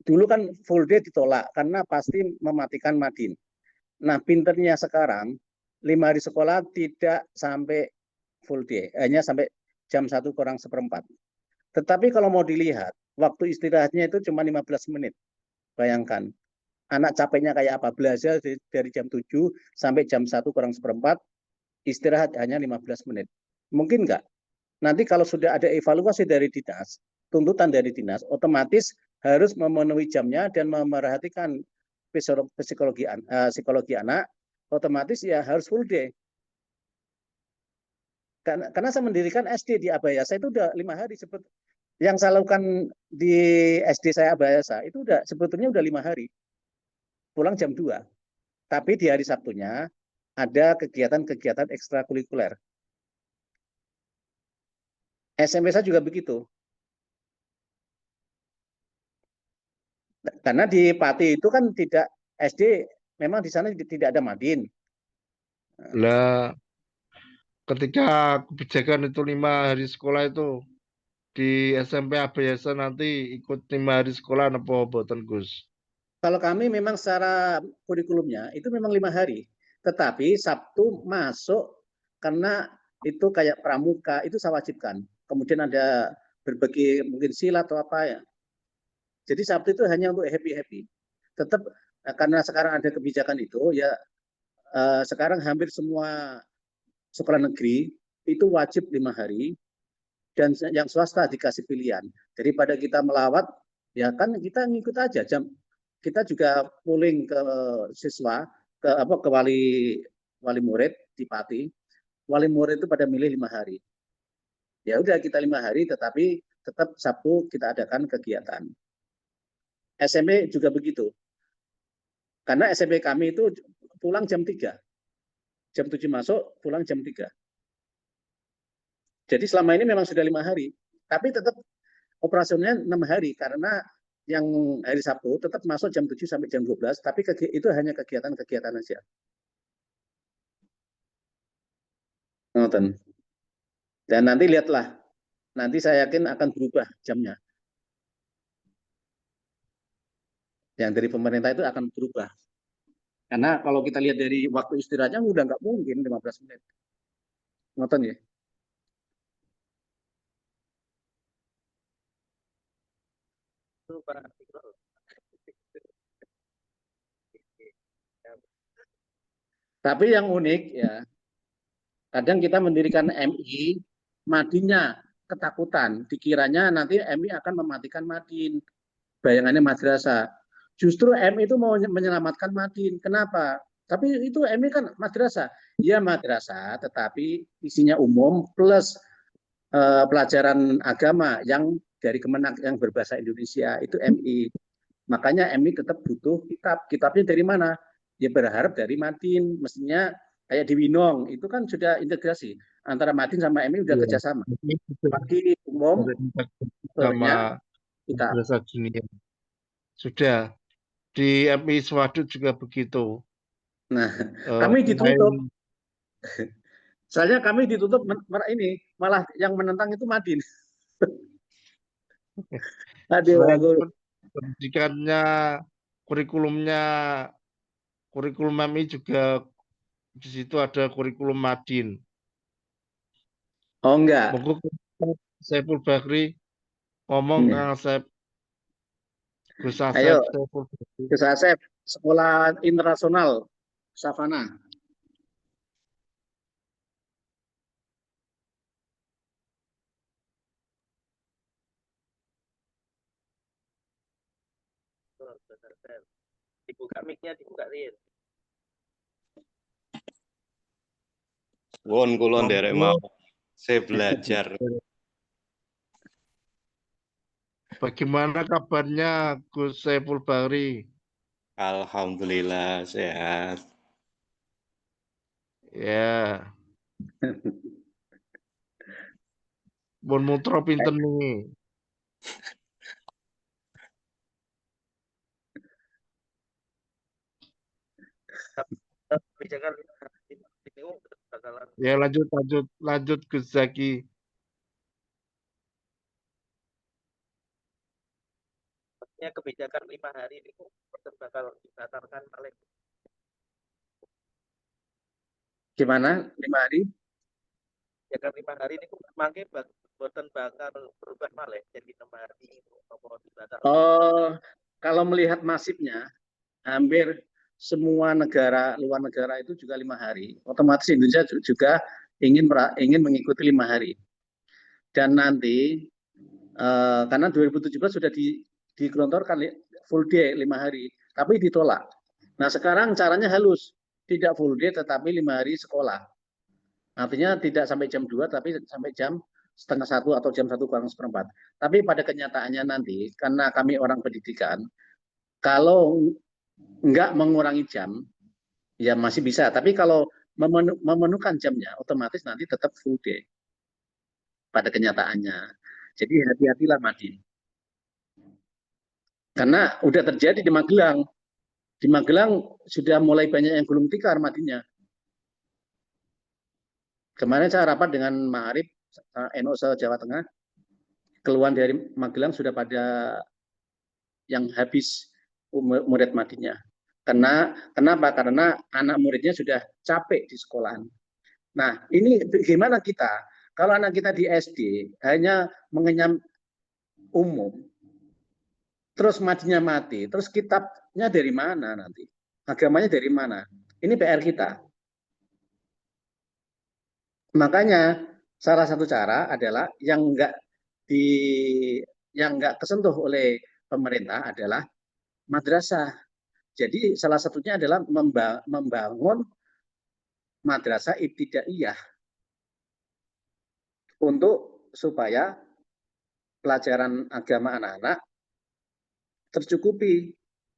dulu kan full day ditolak karena pasti mematikan Madin. Nah, pinternya sekarang 5 hari sekolah tidak sampai full day, hanya sampai jam 1 kurang seperempat. Tetapi kalau mau dilihat, waktu istirahatnya itu cuma 15 menit. Bayangkan, anak capeknya kayak apa? Belajar dari jam 7 sampai jam 1 kurang seperempat, istirahat hanya 15 menit. Mungkin enggak? Nanti kalau sudah ada evaluasi dari dinas, tuntutan dari dinas, otomatis harus memenuhi jamnya dan memerhatikan psikologi anak, otomatis ya harus full day. Karena saya mendirikan SD di Abayasa itu udah 5 hari yang saya lakukan di SD saya Abayasa itu sebetulnya udah 5 hari. Pulang jam 2. Tapi di hari Sabtunya ada kegiatan-kegiatan ekstrakurikuler. SMP saya juga begitu. Karena di Pati itu kan tidak SD, memang di sana tidak ada Madin. Lah, ketika kebijakan itu 5 hari sekolah itu di SMP Abayasa nanti ikut 5 hari sekolah apa boten Gus? Kalau kami memang secara kurikulumnya itu memang 5 hari, tetapi Sabtu masuk karena itu kayak pramuka itu saya wajibkan. Kemudian ada berbagai mungkin silat atau apa ya. Jadi Sabtu itu hanya untuk happy. Tetap karena sekarang ada kebijakan itu ya sekarang hampir semua sekolah negeri itu wajib 5 hari dan yang swasta dikasih pilihan. Daripada kita melawat ya kan kita ngikut aja kita juga polling ke siswa ke wali murid di Pati. Wali murid itu pada milih 5 hari. Ya udah kita 5 hari tetapi tetap Sabtu kita adakan kegiatan. SMP juga begitu. Karena SMP kami itu pulang jam 3. Jam 7 masuk, pulang jam 3. Jadi selama ini memang sudah 5 hari. Tapi tetap operasionalnya 6 hari karena yang hari Sabtu tetap masuk jam 7 sampai jam 12, tapi itu hanya kegiatan-kegiatan aja. Dan nanti lihatlah, nanti saya yakin akan berubah jamnya. Yang dari pemerintah itu akan berubah. Karena kalau kita lihat dari waktu istirahatnya udah nggak mungkin 15 menit. Ngoten ya? Itu para artikel. Tapi yang unik ya, kadang kita mendirikan MI, Madinnya ketakutan, dikiranya nanti MI akan mematikan Madin. Bayangannya madrasah. Justru MI itu mau menyelamatkan Madin. Kenapa? Tapi itu MI kan madrasah. Ya madrasah, tetapi isinya umum plus pelajaran agama yang dari Kemenak yang berbahasa Indonesia itu MI. Makanya MI tetap butuh kitab. Kitabnya dari mana? Ya berharap dari Madin. Mestinya kayak di Winong itu kan sudah integrasi antara Madin sama MI udah kerjasama. Bagi umum sama kitab. Madrasah Dunia. Sudah di MI Swadut juga begitu. Nah, kami ditutup. Soalnya kami ditutup ini malah yang menentang itu Madin. Aduh, pendidikannya, kurikulumnya, kurikulum MI juga di situ ada kurikulum Madin. Oh enggak. Saiful Bakri ngomong Kang Asep. Gus Asep. Ayo, Gus Asep, Sekolah Internasional Savana. Dibuka mic-nya, dibuka real. Won kulon derek mau. Saya belajar. Bagaimana kabarnya Gus Saiful Bakri? Alhamdulillah sehat. Ya, pun mutro pinten nih. Kebijakan itu bakalan Ya lanjut Gus Zaki. kebijakan 5 hari itu bakal dibatalkan oleh Gimana 5 hari? kebijakan 5 hari ini mangke boten bakal berubah malah jadi 6 hari apa dibatalkan. Kalau melihat masifnya, hampir semua negara luar negara itu juga 5 hari. Otomatis Indonesia juga ingin mengikuti 5 hari. Dan nanti karena 2017 sudah digelontorkan full day 5 hari, tapi ditolak. Nah sekarang caranya halus, tidak full day tetapi 5 hari sekolah. Artinya tidak sampai jam 2 tapi sampai jam setengah 1 atau jam 1:04. Tapi pada kenyataannya nanti, karena kami orang pendidikan, kalau nggak mengurangi jam, ya masih bisa. Tapi kalau memenuhkan jamnya, otomatis nanti tetap full day pada kenyataannya. Jadi hati-hatilah Madi. Karena udah terjadi di Magelang. Di Magelang sudah mulai banyak yang gulung tikar Madinya. Kemarin saya rapat dengan Ma'arif, NU Jawa Tengah, keluhan dari Magelang sudah pada yang habis murid Madinya. Kenapa? Karena anak muridnya sudah capek di sekolahan. Nah, ini gimana kita? Kalau anak kita di SD hanya mengenyam umum, terus Madinya mati, terus kitabnya dari mana nanti? Agamanya dari mana? Ini PR kita. Makanya salah satu cara adalah yang enggak kesentuh oleh pemerintah adalah madrasah. Jadi salah satunya adalah membangun madrasah ibtidaiyah untuk supaya pelajaran agama anak-anak tercukupi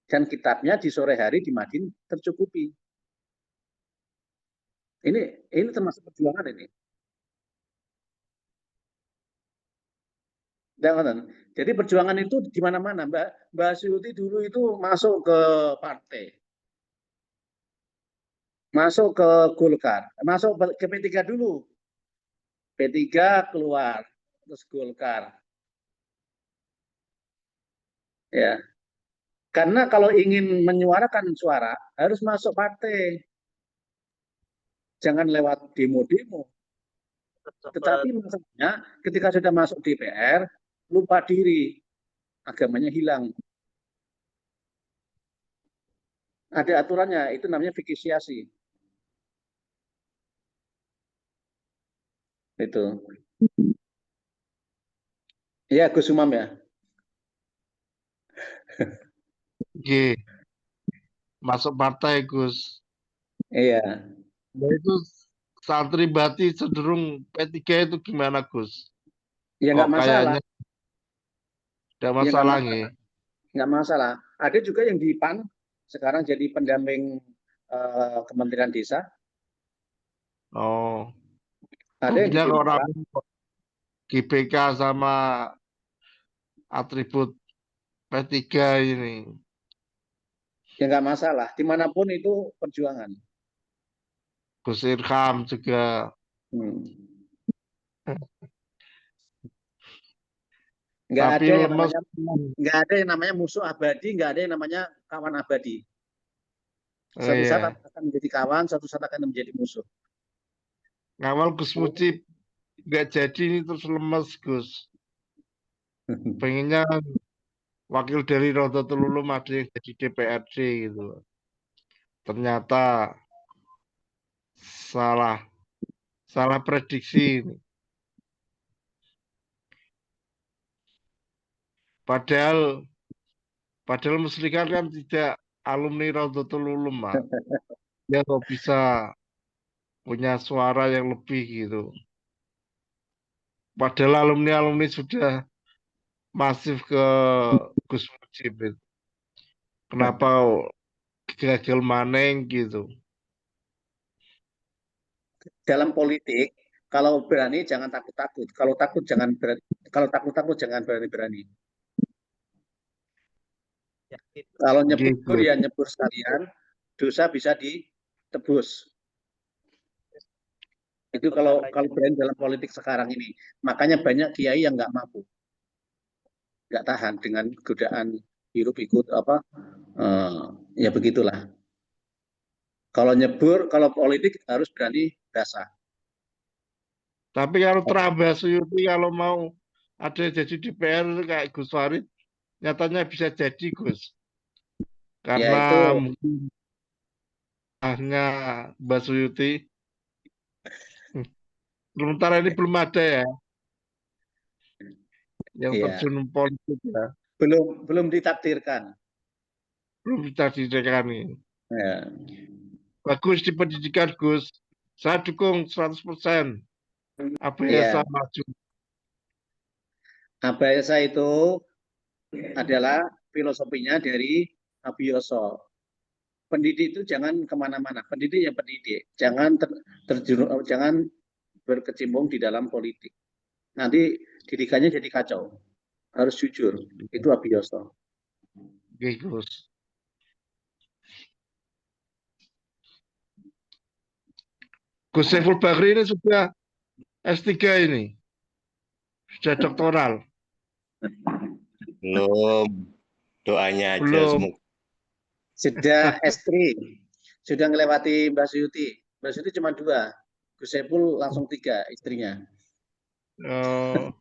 dan kitabnya di sore hari di Madin tercukupi. Ini termasuk perjuangan ini. Jadi perjuangan itu di mana-mana. Mbak Suyuti dulu itu masuk ke partai, masuk ke Golkar, masuk ke P3 dulu. P3 keluar, terus Golkar. Ya, karena kalau ingin menyuarakan suara harus masuk partai, jangan lewat demo-demo. Tetapi maksudnya ketika sudah masuk DPR, lupa diri, agamanya hilang. Ada aturannya, itu namanya fikih siasi. Itu. Iya, Gus Umam ya. Oke. Masuk partai Gus. Iya. Nah, itu santri Bati cenderung P3 itu gimana Gus? Ya nggak masalah. Kayaknya tidak masalah nih. Nggak masalah. Ada juga yang di PAN sekarang jadi pendamping Kementerian Desa. Oh. Ada yang di orang GBK sama atribut P3 ini. Ya nggak masalah. Dimanapun itu perjuangan. Gus Irham juga. Nggak Tapi ada yang namanya musuh abadi, nggak ada yang namanya kawan abadi. Suatu saat akan menjadi kawan, suatu saat akan menjadi musuh. Ngawal Gus Mujib nggak jadi ini terus lemes Gus. Pengennya wakil dari Nahdlatul Ulum ada yang jadi DPRD gitu. Ternyata salah prediksi ini. Padahal Muslikat kan tidak alumni Nahdlatul Ulum, Pak. Dia kok bisa punya suara yang lebih gitu. Padahal alumni sudah masif ke Gus Mujib. Kenapa gagal maneng gitu. Dalam politik, kalau berani jangan takut-takut. Kalau takut jangan berani. Kalau takut-takut jangan berani-berani. Kalau nyebur Gitu. ya nyebur sekalian, dosa bisa ditebus. Itu kalau berani dalam politik sekarang ini. Makanya banyak kiai yang nggak mampu, nggak tahan dengan godaan hirup ikut apa. Ya begitulah. Kalau nyebur, kalau politik harus berani dasar. Tapi kalau Trump Suyuti kalau mau ada jadi DPR kayak Gus Farid, nyatanya bisa jadi Gus. Ya Karena itu mungkin hanya Mbak Suyuti. Sementara ini belum ada ya yang ya terjun politik ya. belum ditakdirkan. Belum bisa didekani. Ya. Bagus di pendidikan Gus. Saya dukung 100%. ABS Ya. maju. Abasa itu adalah filosofinya dari Abioso. Pendidik itu jangan kemana-mana. Pendidik yang pendidik. Jangan jangan berkecimpung di dalam politik. Nanti didikannya jadi kacau. Harus jujur. Itu Abioso. Oke, Gus. Gus Saiful Bakri ini sudah S3 ini. Sudah doktoral. Belum. Doanya aja Belum. semoga. Sudah S3. Sudah melewati Mbak Suyuti. Mbak Suyuti cuma 2. Gus Saiful langsung 3 istrinya. Oh.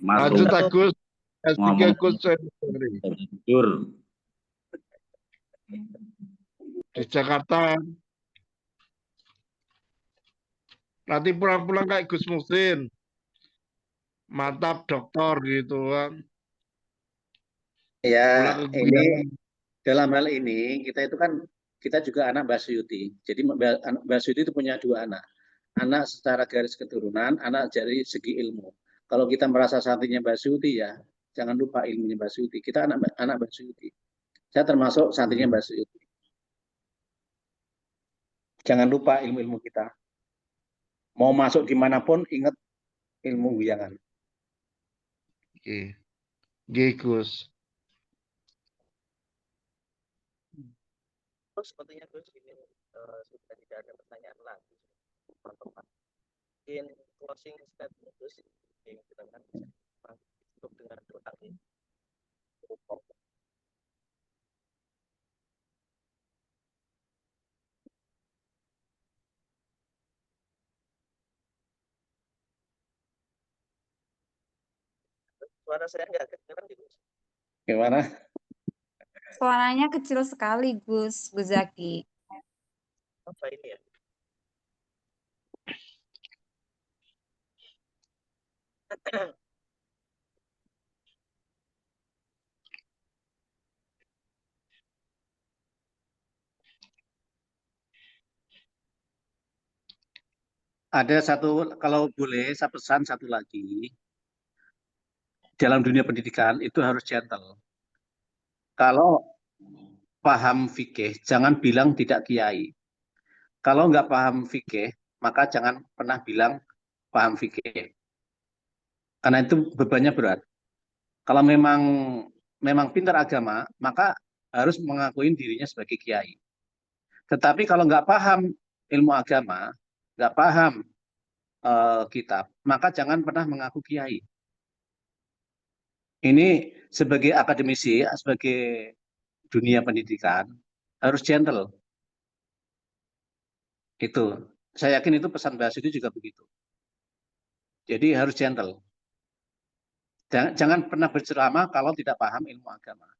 Lanjut Agus. S3 Gus Saiful Bakri. Jujur. Di Jakarta. Nanti pulang-pulang kayak Gus Muhsin. Mantap dokter gitu kan. Ya, Pulang ke ini Guyangan. dalam hal ini kita juga anak Mbak Suyuti. Jadi Mbak Suyuti itu punya 2 anak. Anak secara garis keturunan, anak dari segi ilmu. Kalau kita merasa santrinya Mbak Suyuti ya, jangan lupa ilmunya Mbak Suyuti. Kita anak Mbak Suyuti. Saya termasuk santrinya Mbak Suyuti. Jangan lupa ilmu-ilmu kita. Mau masuk dimanapun, ingat ilmu Guyangan. Oke. Gus. Sepertinya Gus ini sudah tidak ada pertanyaan lagi, teman-teman. Mungkin closing statement Gus yang kita kan cukup dengan doa ini. Suara saya nggak kedengeran gitu. Gimana? Suaranya kecil sekali, Gus Zaki. Apa ini ya? Ada satu, kalau boleh saya pesan satu lagi. Dalam dunia pendidikan itu harus gentle. Kalau paham fikih, jangan bilang tidak kiai. Kalau nggak paham fikih, maka jangan pernah bilang paham fikih. Karena itu bebannya berat. Kalau memang pintar agama, maka harus mengakui dirinya sebagai kiai. Tetapi kalau nggak paham ilmu agama, nggak paham kitab, maka jangan pernah mengaku kiai. Ini sebagai akademisi, sebagai dunia pendidikan, harus gentle. Itu. Saya yakin itu pesan Mbak Suyuti juga begitu. Jadi harus gentle. Jangan pernah berceramah kalau tidak paham ilmu agama.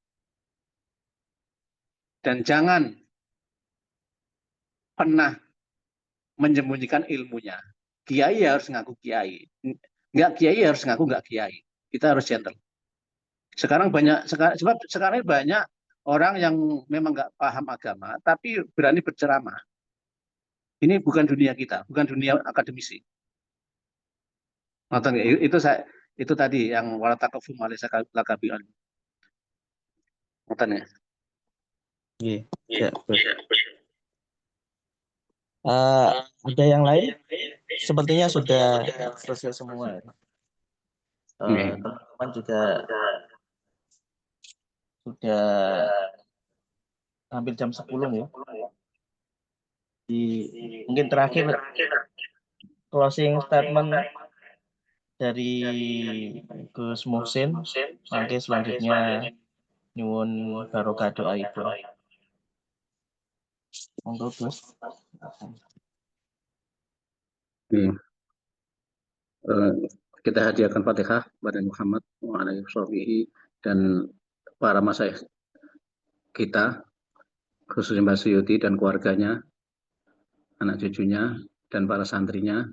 Dan jangan pernah menyembunyikan ilmunya. Kiai harus ngaku kiai. Nggak kiai harus ngaku nggak kiai. Kita harus gentle. Sekarang banyak orang yang memang nggak paham agama, tapi berani berceramah. Ini bukan dunia kita, bukan dunia akademisi. Nonton itu tadi yang wala taqfu ma laysa laka bi ilm. Nonton ya. Iya, ya, Gus. Ada yang lain? Sepertinya sudah selesai semua. Teman-teman juga sudah hampir jam 10 ya. Mungkin terakhir closing statement dari Gus Muhsin. Nanti selanjutnya nyuwun barokah doa itu. Monggo Gus. Kita hadiahkan Fatihah kepada Muhammad wa alihi washabihi dan para masyayikh kita, khususnya Mbak Suyuti dan keluarganya, anak cucunya, dan para santrinya.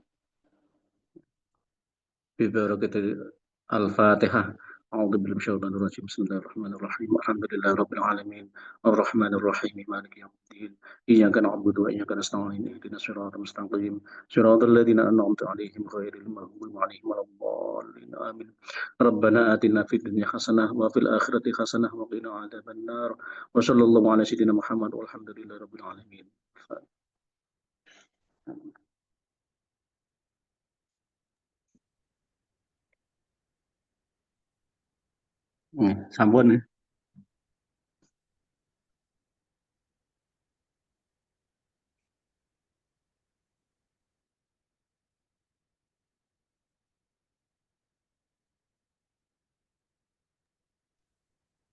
Bibarakatil Al-Fatihah. A'udzu billahi minasyaitonir rajim. Bismillahirrahmanirrahim. Alhamdulillahi rabbil alamin. Arrahmanir rahim. Maliki yaumiddin. Iyyaka na'budu wa iyyaka nasta'in. Ihdinas siratal mustaqim. Siratal ladzina an'amta 'alaihim ghairil maghdubi 'alaihim waladdallin. Amin. Rabbana atina fid dunya hasanah wa fil akhirati hasanah wa qina adzabannar. Wa sallallahu ala sayyidina Muhammad walhamdulillahi rabbil alamin. Sampun ya.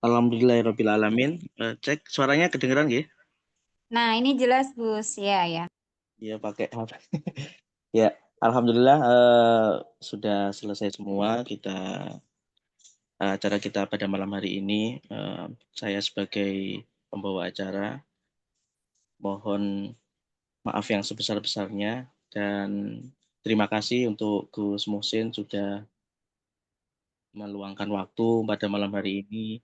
Alhamdulillahirabbil alamin. Cek suaranya kedengeran nggih? Nah, ini jelas Gus, ya. Iya, pakai HP. Ya, alhamdulillah sudah selesai semua acara kita pada malam hari ini. Saya sebagai pembawa acara mohon maaf yang sebesar-besarnya dan terima kasih untuk Gus Muhsin sudah meluangkan waktu pada malam hari ini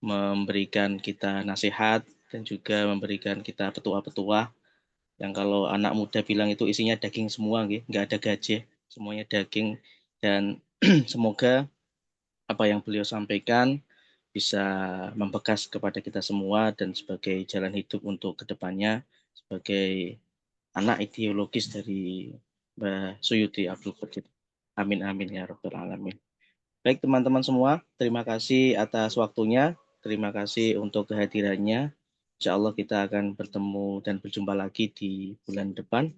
memberikan kita nasihat dan juga memberikan kita petua-petua yang kalau anak muda bilang itu isinya daging semua, nggak ada gajah, semuanya daging. Dan semoga apa yang beliau sampaikan bisa membekas kepada kita semua dan sebagai jalan hidup untuk kedepannya sebagai anak ideologis dari Mbah Suyuti Abdul Qadir. Amin amin ya rabbal alamin. Baik teman-teman semua, terima kasih atas waktunya, terima kasih untuk kehadirannya. Insya Allah kita akan bertemu dan berjumpa lagi di bulan depan.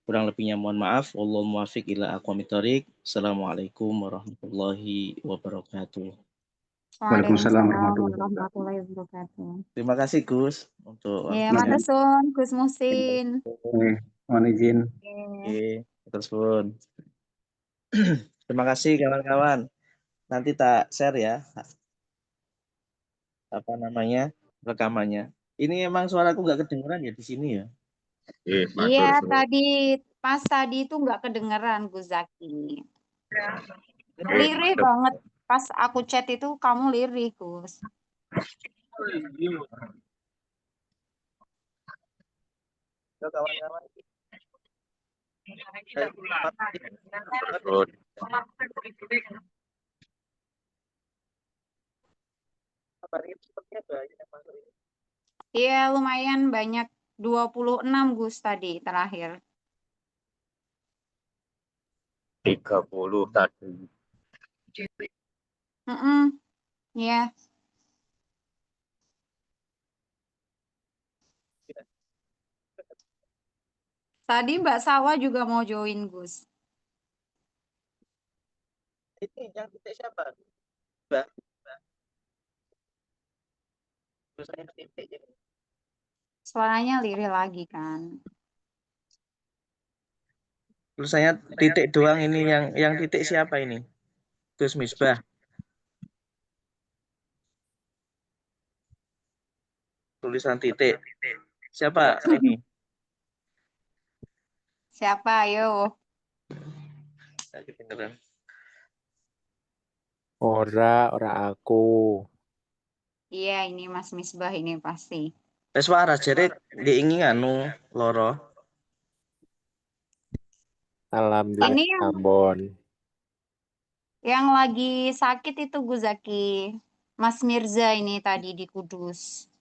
Kurang lebihnya mohon maaf. Wallahul muwaffiq ila aqwamit thoriq. Assalamualaikum warahmatullahi wabarakatuh. Waalaikumsalam warahmatullahi wabarakatuh. Terima kasih Gus untuk Ya, matur suwun Gus Muhsin. Mohon izin. Oke, matur suwun. Terima kasih kawan-kawan. Nanti tak share ya. Apa namanya? Rekamannya. Ini emang suaraku nggak kedengeran ya di sini ya? Iya, pas tadi itu nggak kedengeran Gus Zaki. Lirih banget. Pas aku chat itu kamu lirih, Gus. Kawan-kawan. Iya, lumayan banyak. 26 Gus tadi terakhir. 30 tadi. Ya. Tadi Mbak Sawa juga mau join, Gus. Ini yang titik siapa? Mbak. Suaranya lirih lagi kan. Tulisannya titik doang ini yang titik siapa ini? Gus Misbah. Tulisan titik. Siapa ini? Siapa, ayo? Ora aku. Iya, ini Mas Misbah ini pasti. Wes waras jare diingi anu loro. Alhamdulillah Ini yang Ambon. Yang lagi sakit itu Gus Zaki. Mas Mirza ini tadi di Kudus.